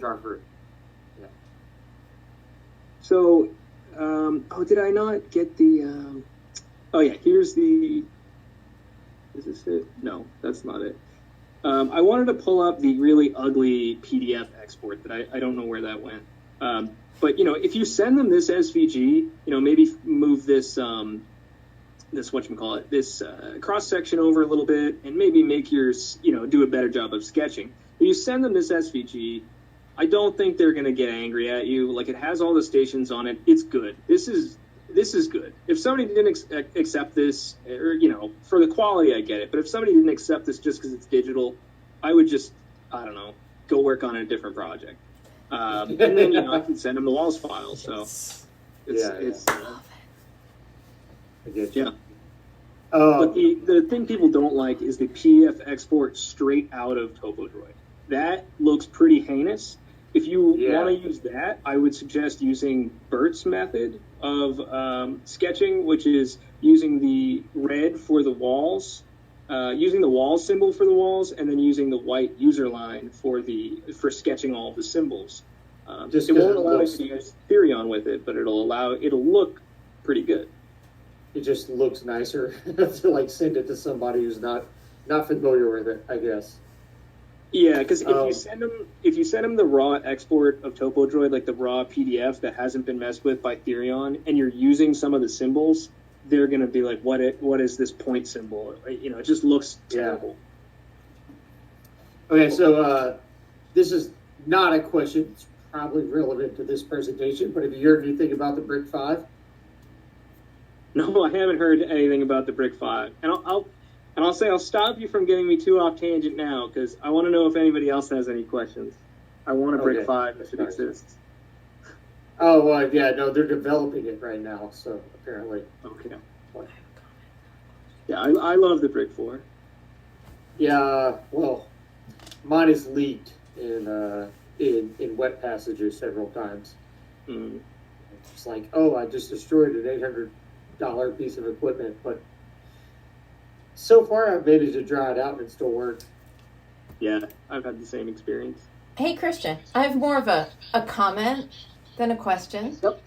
Yeah. So, did I not get the? Here's the. Is this it? No, that's not it. I wanted to pull up the really ugly PDF export that I don't know where that went. But if you send them this SVG, maybe move this this cross section over a little bit, and maybe make yours, do a better job of sketching. If you send them this SVG, I don't think they're going to get angry at you. Like, it has all the stations on it. It's good. This is good. If somebody didn't accept this, or, for the quality, I get it. But if somebody didn't accept this just because it's digital, I would just, I don't know, go work on a different project. And then, I can send them the walls file. So it's I get you. Yeah. But the thing people don't like is the PDF export straight out of TopoDroid. That looks pretty heinous. If you want to use that, I would suggest using Bert's method of sketching, which is using the red for the walls, using the wall symbol for the walls, and then using the white user line for sketching all of the symbols. It won't allow you to use Therion with it, but it'll look pretty good. It just looks nicer to like send it to somebody who's not familiar with it, I guess. Yeah, because if you send them the raw export of TopoDroid, like the raw PDF that hasn't been messed with by Therion, and you're using some of the symbols, they're going to be like, what is this point symbol? It just looks terrible. Okay, so this is not a question that's probably relevant to this presentation, but have you heard anything about the Brick 5? No, I haven't heard anything about the Brick 5. And I'll say I'll stop you from getting me too off tangent now, because I want to know if anybody else has any questions. I want a brick Okay. 5 if it Nice. exists. Oh, well, yeah, no, they're developing it right now, so apparently. Okay. Yeah, I love the brick 4. Yeah, well, mine is leaked in wet passages several times. Mm. It's like, oh, I just destroyed an $800 piece of equipment, but so far I've managed to dry it out and it still works. Yeah, I've had the same experience. Hey, Christian, I have more of a comment than a question. Yep.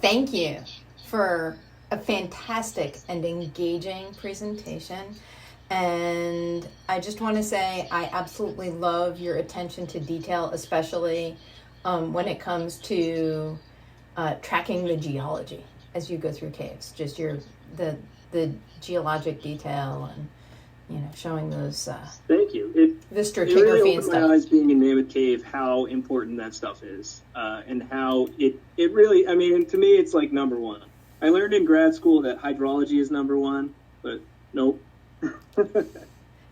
Thank you for a fantastic and engaging presentation. And I just want to say I absolutely love your attention to detail, especially when it comes to tracking the geology as you go through caves. Just the geologic detail and showing those Thank you. the It stratigraphy really and opened my stuff. eyes being in Mammoth Cave how important that stuff is, and how it really. I mean, to me, it's like number one. I learned in grad school that hydrology is number one, but nope.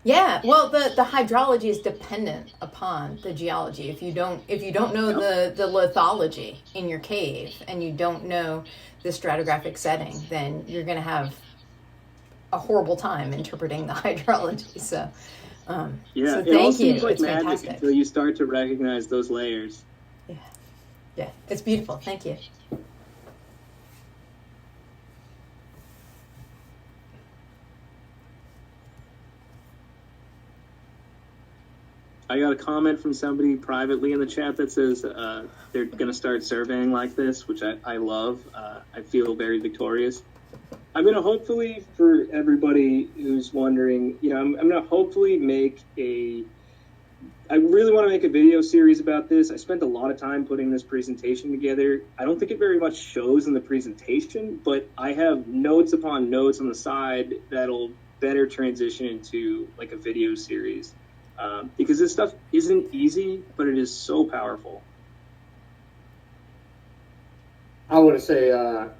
Yeah, well, the hydrology is dependent upon the geology. If you don't know the lithology in your cave and you don't know the stratigraphic setting, then you're going to have a horrible time interpreting the hydrology. So, Yeah, so it all thank you. seems like It's magic fantastic. until you start to recognize those layers. Yeah, it's beautiful. Thank you. I got a comment from somebody privately in the chat that says they're going to start surveying like this, which I love. I feel very victorious. I'm going to hopefully, for everybody who's wondering, I'm going to hopefully I really want to make a video series about this. I spent a lot of time putting this presentation together. I don't think it very much shows in the presentation, but I have notes upon notes on the side that'll better transition into like a video series. Because this stuff isn't easy, but it is so powerful. I want to say,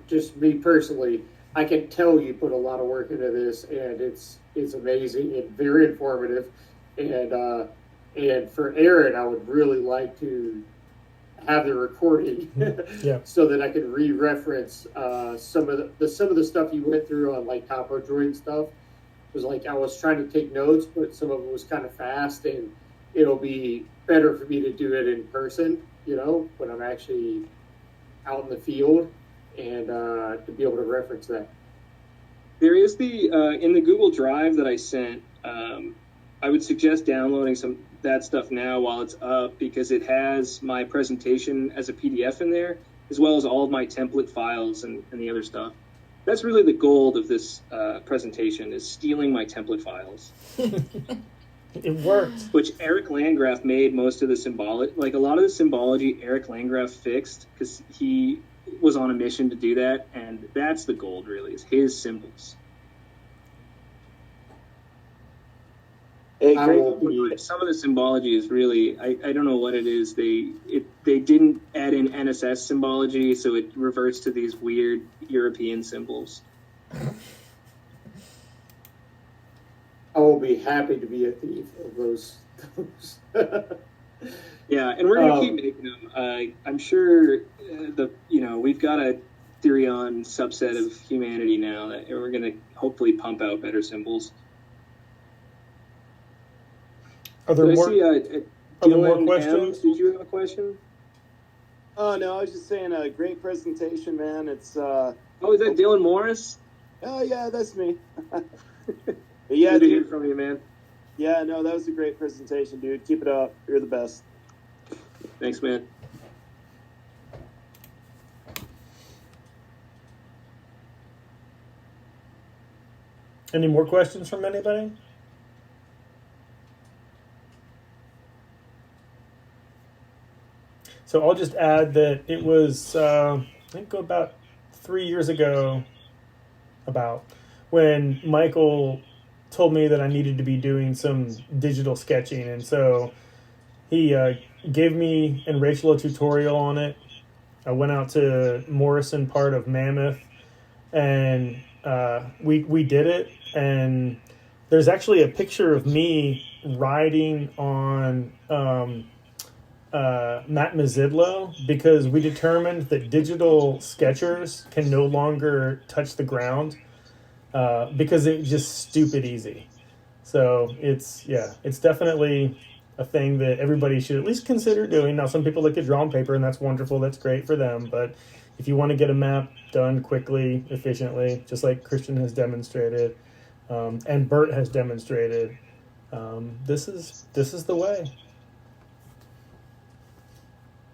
just me personally, I can tell you put a lot of work into this, and it's amazing and very informative. And for Aaron, I would really like to have the recording so that I could re-reference some of the stuff you went through on like Topo Droid stuff. It was like I was trying to take notes, but some of it was kind of fast, and it'll be better for me to do it in person, when I'm actually out in the field, and to be able to reference that. There is in the Google Drive that I sent, I would suggest downloading that stuff now while it's up, because it has my presentation as a PDF in there, as well as all of my template files and the other stuff. That's really the goal of this presentation, is stealing my template files. It worked. Which Eric Landgraf made most of the symbology. Like a lot of the symbology, Eric Landgraf fixed because he was on a mission to do that, and that's the gold, really, is his symbols. Hey, Some of the symbology is really, I don't know what it is. They didn't add in NSS symbology, so it reverts to these weird European symbols. I will be happy to be a thief of those. Yeah, and we're gonna keep making them. I'm sure we've got a Therion subset of humanity now that we're gonna hopefully pump out better symbols. Are there more questions? Adams, did you have a question? Oh no, I was just saying a great presentation, man. It's Oh, is that Dylan Morris? Oh yeah, that's me. But yeah, Good to hear dude. from you, man. Yeah, no, that was a great presentation, dude. Keep it up. You're the best. Thanks, man. Any more questions from anybody? So I'll just add that it was, I think about 3 years ago, when Michael told me that I needed to be doing some digital sketching. And so he gave me and Rachel a tutorial on it. I went out to Morrison part of Mammoth, and we did it. And there's actually a picture of me riding on Matt Mazzidlo, because we determined that digital sketchers can no longer touch the ground because it's just stupid easy. So it's definitely a thing that everybody should at least consider doing. Now, some people like to draw on paper, and that's wonderful. That's great for them. But if you want to get a map done quickly, efficiently, just like Christian has demonstrated, and Bert has demonstrated, this is the way.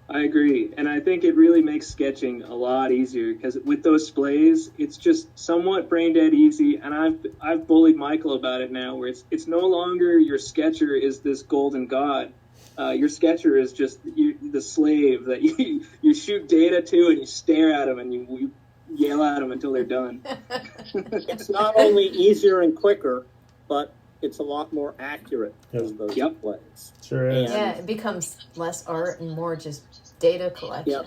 I agree, and I think it really makes sketching a lot easier, because with those splays, it's just somewhat brain dead easy. And I've bullied Michael about it now, where it's no longer your sketcher is this golden god. Your sketcher is just the slave that you shoot data to, and you stare at them and you yell at them until they're done. It's not only easier and quicker, but it's a lot more accurate as those Yep. plays. Sure is. Yeah, it becomes less art and more just data collection. Yep.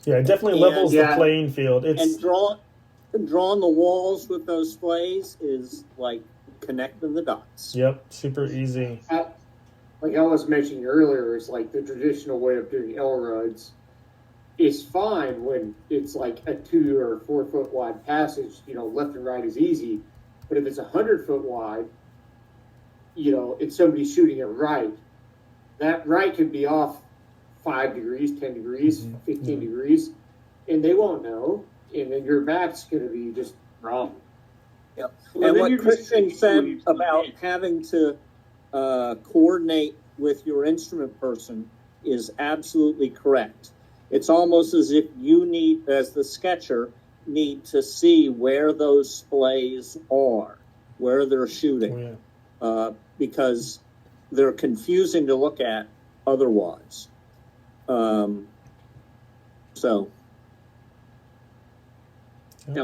Yeah, it definitely levels the playing field. And drawing the walls with those splays is like connecting the dots. Yep, super easy. Like I was mentioning earlier, it's like the traditional way of doing Elrods is fine when it's like a 2 or 4 foot wide passage, left and right is easy. But if it's 100-foot wide, it's somebody shooting it right. That right could be off 5 degrees, 10 degrees, 15 degrees, and they won't know. And then your map's going to be just wrong. Yep. Well, And what Christian said about having to coordinate with your instrument person is absolutely correct. It's almost as if you need, as the sketcher, need to see where those splays are, where they're shooting. Oh, yeah. Because they're confusing to look at otherwise. Yeah,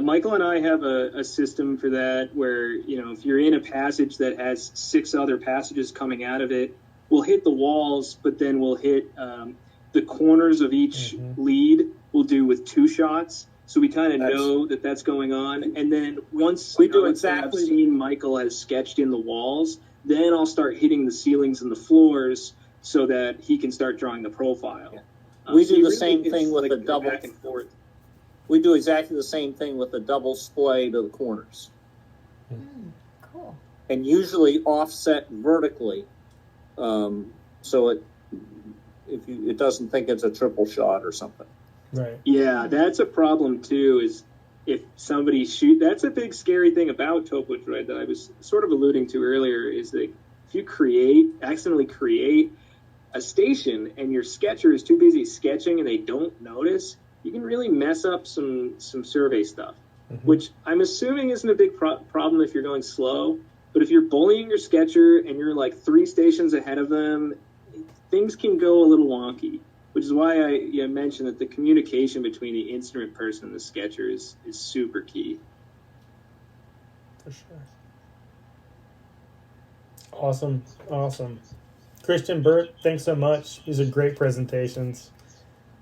Michael and I have a system for that where, if you're in a passage that has 6 other passages coming out of it, we'll hit the walls, but then we'll hit the corners of each lead we'll do with 2 shots. So we kind of know that that's going on. And then once I've seen Michael has sketched in the walls, then I'll start hitting the ceilings and the floors so that he can start drawing the profile. Yeah. We do the same thing with a double. Back and forth. We do exactly the same thing with a double splay to the corners. Cool. And usually offset vertically, so it doesn't think it's a triple shot or something. Right. Yeah, that's a problem too, is if somebody that's a big scary thing about Topo Droid that I was sort of alluding to earlier, is that if you accidentally create a station and your sketcher is too busy sketching and they don't notice, you can really mess up some survey stuff, which I'm assuming isn't a big problem if you're going slow. But if you're bullying your sketcher and you're like 3 stations ahead of them, things can go a little wonky, which is why I mentioned that the communication between the instrument person and the sketcher is super key. For sure. Awesome. Christian, Bert, thanks so much. These are great presentations.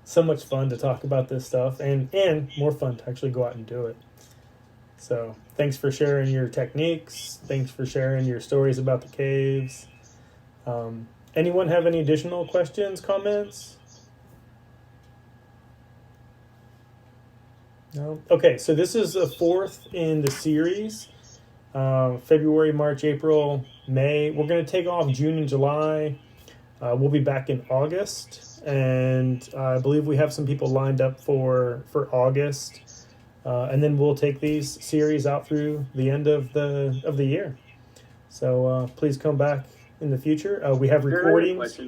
So much fun to talk about this stuff, and more fun to actually go out and do it. So thanks for sharing your techniques. Thanks for sharing your stories about the caves. Anyone have any additional questions, comments? No? Okay, so this is the 4th in the series. February, March, April, May. We're going to take off June and July. We'll be back in August, and I believe we have some people lined up for August. And then we'll take these series out through the end of the year. So please come back in the future. We have recordings.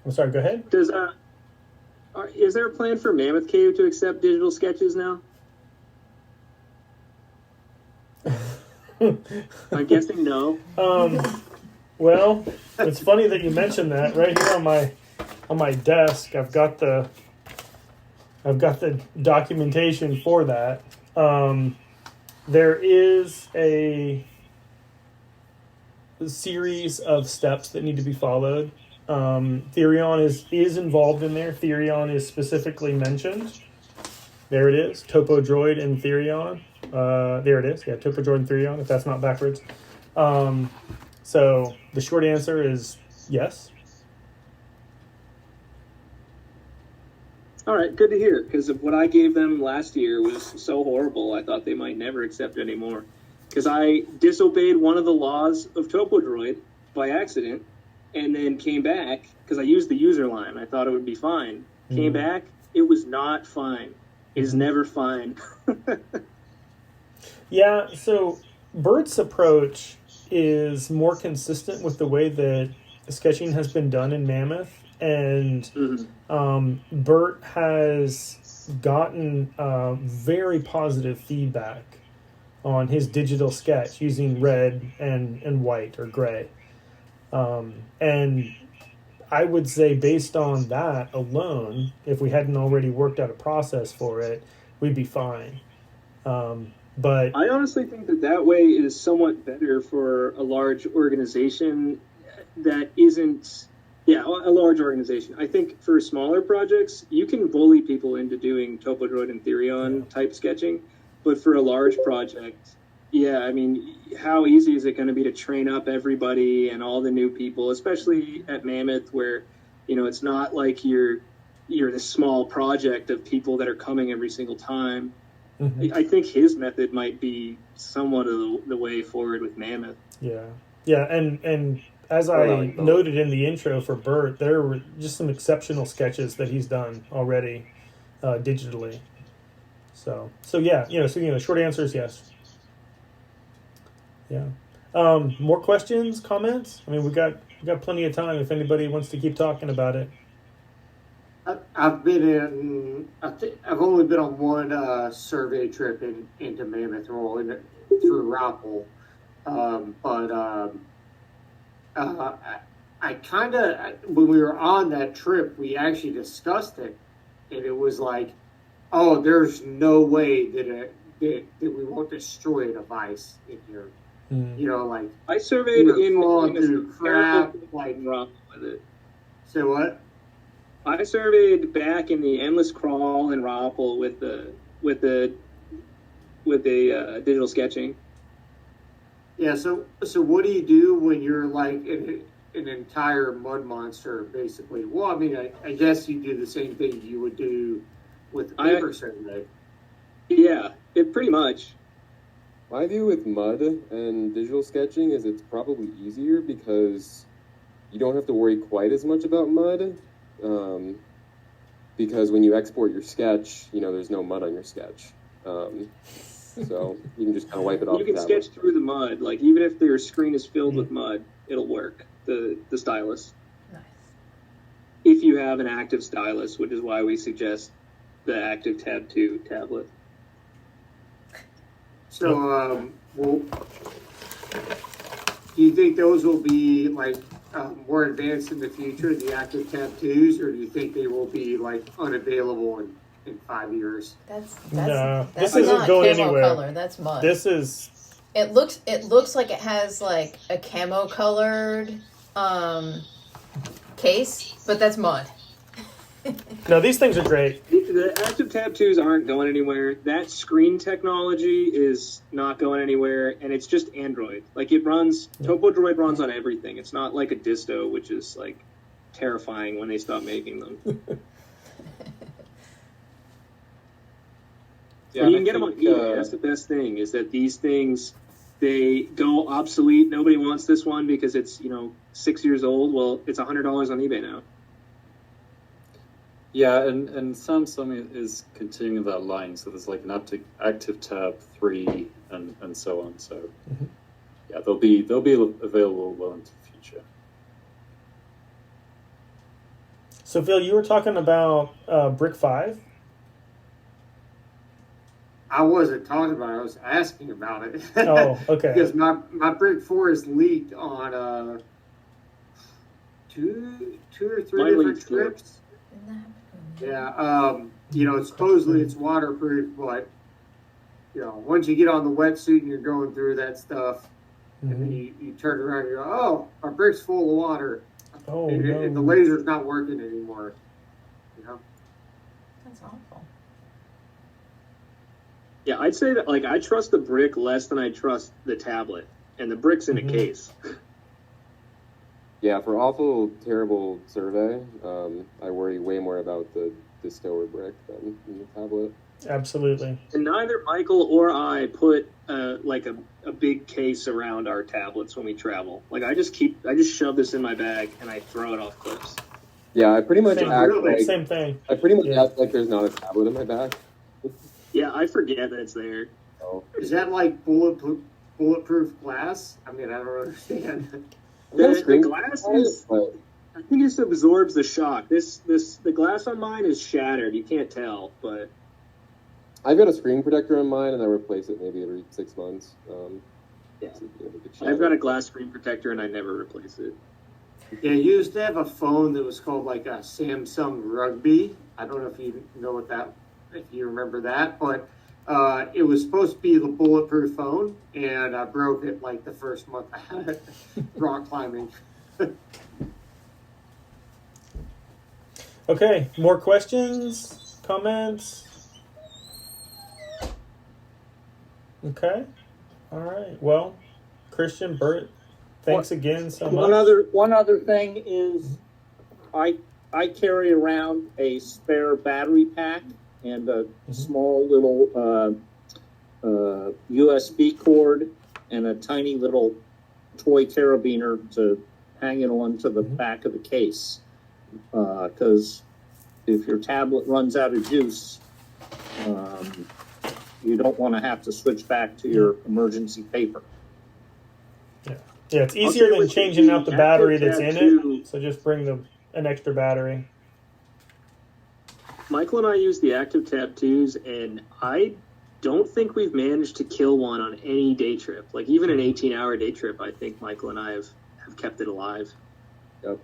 I'm sorry, go ahead. Is there a plan for Mammoth Cave to accept digital sketches now? I'm guessing no. Well, it's funny that you mentioned that. Right here on my desk, I've got the documentation for that. There is a series of steps that need to be followed. Therion is involved in there. Therion is specifically mentioned. There it is, Topo Droid and Therion. There it is. Yeah, Topo Droid and Therion, if that's not backwards. So the short answer is yes. All right, good to hear, because what I gave them last year was so horrible, I thought they might never accept it anymore. Because I disobeyed one of the laws of TopoDroid by accident, and then came back, because I used the user line. I thought it would be fine. Came back, it was not fine. It is never fine. Yeah, so Bert's approach is more consistent with the way that sketching has been done in Mammoth, and Bert has gotten very positive feedback on his digital sketch using red and white or gray. And I would say based on that alone, if we hadn't already worked out a process for it, we'd be fine. But I honestly think that way is somewhat better for a large organization that isn't, a large organization. I think for smaller projects, you can bully people into doing TopoDroid and Therion type sketching, but for a large project, I mean, how easy is it going to be to train up everybody and all the new people, especially at Mammoth, where, it's not like you're this small project of people that are coming every single time. I think his method might be somewhat of the way forward with Mammoth. Yeah, and as I noted in the intro for Bert, there were just some exceptional sketches that he's done already digitally. So short answer is yes. Yeah. More questions, comments? I mean, we got plenty of time if anybody wants to keep talking about it. I've only been on one survey trip into Mammoth Roll through Rappel, I kind of, when we were on that trip, we actually discussed it, and it was like, oh, there's no way that we won't destroy a device in here. Like I surveyed in through crap, like with it. Say what? I surveyed back in the endless crawl and Rappel with the digital sketching. Yeah. So what do you do when you're like an entire mud monster, basically? Well, I mean, I guess you do the same thing you would do with the paper survey. Yeah, pretty much. My view with mud and digital sketching is it's probably easier because you don't have to worry quite as much about mud. Because when you export your sketch, there's no mud on your sketch. So you can just kind of wipe it off. You can sketch through the mud. Like, even if your screen is filled with mud, it'll work, the stylus. Nice. If you have an active stylus, which is why we suggest the Active Tab 2 tablet. So, do you think those will be like more advanced in the future, the Active Tab 2s, or do you think they will be like unavailable in 5 years? That's this isn't not going camo anywhere. color. That's mud. This is. It looks like it has like a camo colored case, but that's mud. No, these things are great. The Active Tab 2s aren't going anywhere. That screen technology is not going anywhere, and it's just Android. Like, it runs, TopoDroid runs on everything. It's not like a disto, which is, like, terrifying when they stop making them. Yeah, you can get them on eBay. That's the best thing, is that these things, they go obsolete. Nobody wants this one because it's, 6 years old. Well, it's $100 on eBay now. Yeah, and Samsung is continuing that line, so there's like an Active Tab 3 and so on. So yeah, they'll be available well into the future. So Phil, you were talking about Brick 5? I wasn't talking about it. I was asking about it. Oh, okay. Because my Brick 4 is leaked on two or three different trips. Yeah, supposedly it's waterproof, but once you get on the wetsuit and you're going through that stuff, and then you turn around and you go, oh, our brick's full of water. Oh, and no. the laser's not working anymore. That's awful. Yeah, I'd say that like I trust the brick less than I trust the tablet, and the brick's in a case. Yeah, for awful, terrible survey, I worry way more about the distiller brick than the tablet. Absolutely. And neither Michael or I put like a big case around our tablets when we travel. Like I just shove this in my bag and I throw it off cliffs. Yeah, I pretty much Same, act really, like same thing. I pretty much Yeah. act like there's not a tablet in my bag. Yeah, I forget that it's there. So, Is that like bulletproof glass? I mean, I don't understand. The glass is. but I think it just absorbs the shock. The glass on mine is shattered. You can't tell, but I've got a screen protector on mine, and I replace it maybe every 6 months. yeah. So, you know, if it's I've got a shattered. glass screen protector and I never replace it. Yeah, you used to have a phone that was called like a Samsung Rugby. I don't know if you know if you remember that, but it was supposed to be the bulletproof phone, and I broke it like the first month I had it rock climbing. Okay, more questions, comments? Okay, all right. Well, Christian, Bert, thanks again so much. One other thing is, I carry around a spare battery pack and a small little USB cord and a tiny little toy carabiner to hang it on to the back of the case. Because if your tablet runs out of juice, you don't want to have to switch back to your emergency paper. Yeah, it's easier than changing out the battery that's in it. So just bring an extra battery. Michael and I use the Active Tab 2s, and I don't think we've managed to kill one on any day trip. Like even an 18-hour day trip, I think Michael and I have kept it alive. Yep.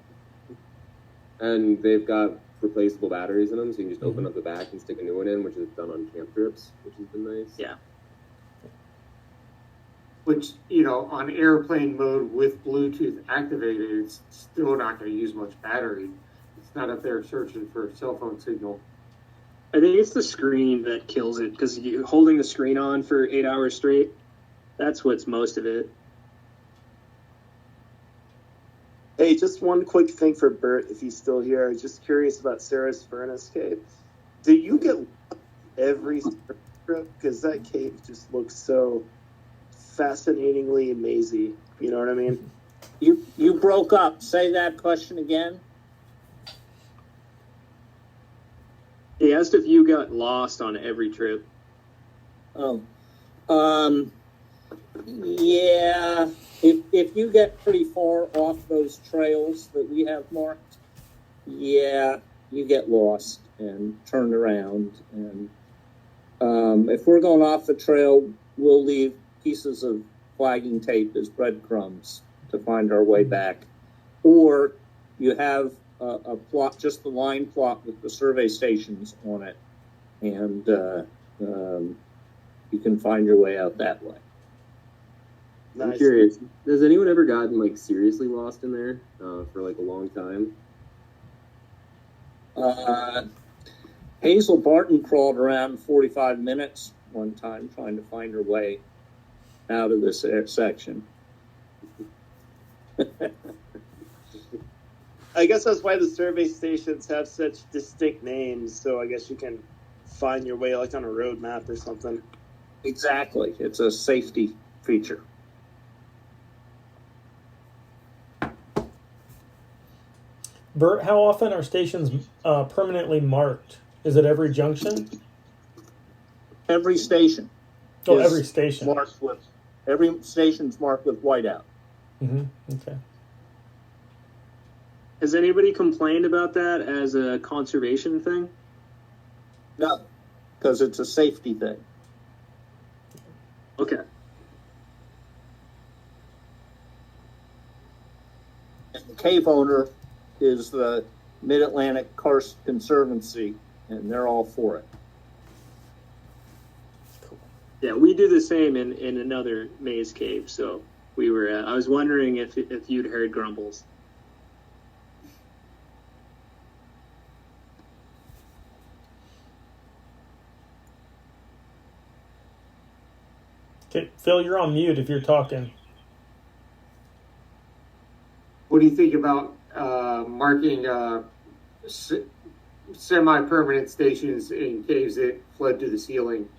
And they've got replaceable batteries in them, so you can just open up the back and stick a new one in, which is done on camp trips, which has been nice. Yeah. Which, you know, on airplane mode with Bluetooth activated, it's still not going to use much battery. It's not up there searching for a cell phone signal. I think it's the screen that kills it, because you holding the screen on for 8 hours straight, that's what's most of it. Hey, just one quick thing for Bert, if he's still here. I was just curious about Sarah's furnace cave. Do you get every trip? Because that cave just looks so fascinatingly mazy. You know what I mean? You broke up. Say that question again. He asked if you got lost on every trip. Oh, yeah. If you get pretty far off those trails that we have marked, yeah, you get lost and turned around. And if we're going off the trail, we'll leave pieces of flagging tape as breadcrumbs to find our way back. Or you have a plot, just the line plot with the survey stations on it, and you can find your way out that way. I'm Nice. curious, has anyone ever gotten like seriously lost in there for like a long time? Hazel Barton crawled around 45 minutes one time trying to find her way out of this section. I guess that's why the survey stations have such distinct names, so I guess you can find your way like on a road map or something. Exactly. It's a safety feature. Bert, how often are stations permanently marked? Is it every junction? Every station. Oh, is every station. Marked with, every station's marked with whiteout. Okay. Has anybody complained about that as a conservation thing? No, because it's a safety thing. Okay. And the cave owner is the Mid-Atlantic Karst Conservancy, and they're all for it. Yeah, we do the same in another maze cave. So we were. I was wondering if you'd heard grumbles. Phil, you're on mute if you're talking. What do you think about marking semi-permanent stations in caves that flood to the ceiling?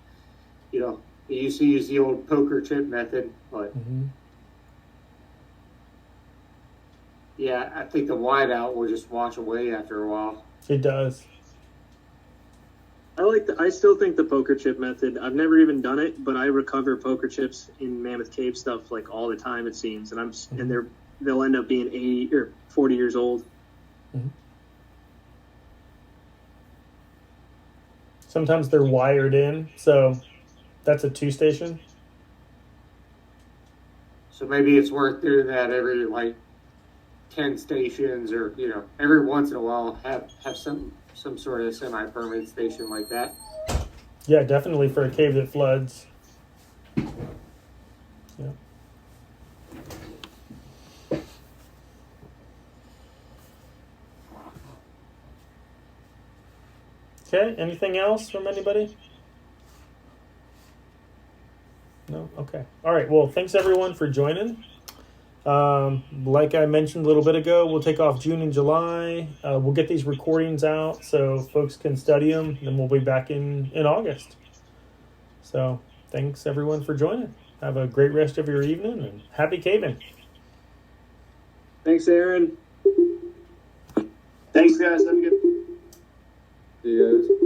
You know, they used to use the old poker chip method, but yeah, I think the whiteout will just wash away after a while. It does. I still think the poker chip method. I've never even done it, but I recover poker chips in Mammoth Cave stuff like all the time, it seems, and they'll end up being 80 or 40 years old. Sometimes they're wired in, so that's a 2-station. So maybe it's worth doing that every like 10 stations, or every once in a while have some sort of semi-permanent station like that. Yeah, definitely for a cave that floods. Yeah. Okay, anything else from anybody? No? Okay. All right, well, thanks everyone for joining. Like I mentioned a little bit ago, we'll take off June and July. We'll get these recordings out so folks can study them. Then we'll be back in August. So thanks everyone for joining. Have a great rest of your evening and happy caving. Thanks, Aaron. Thanks, guys. Have a good. See you guys.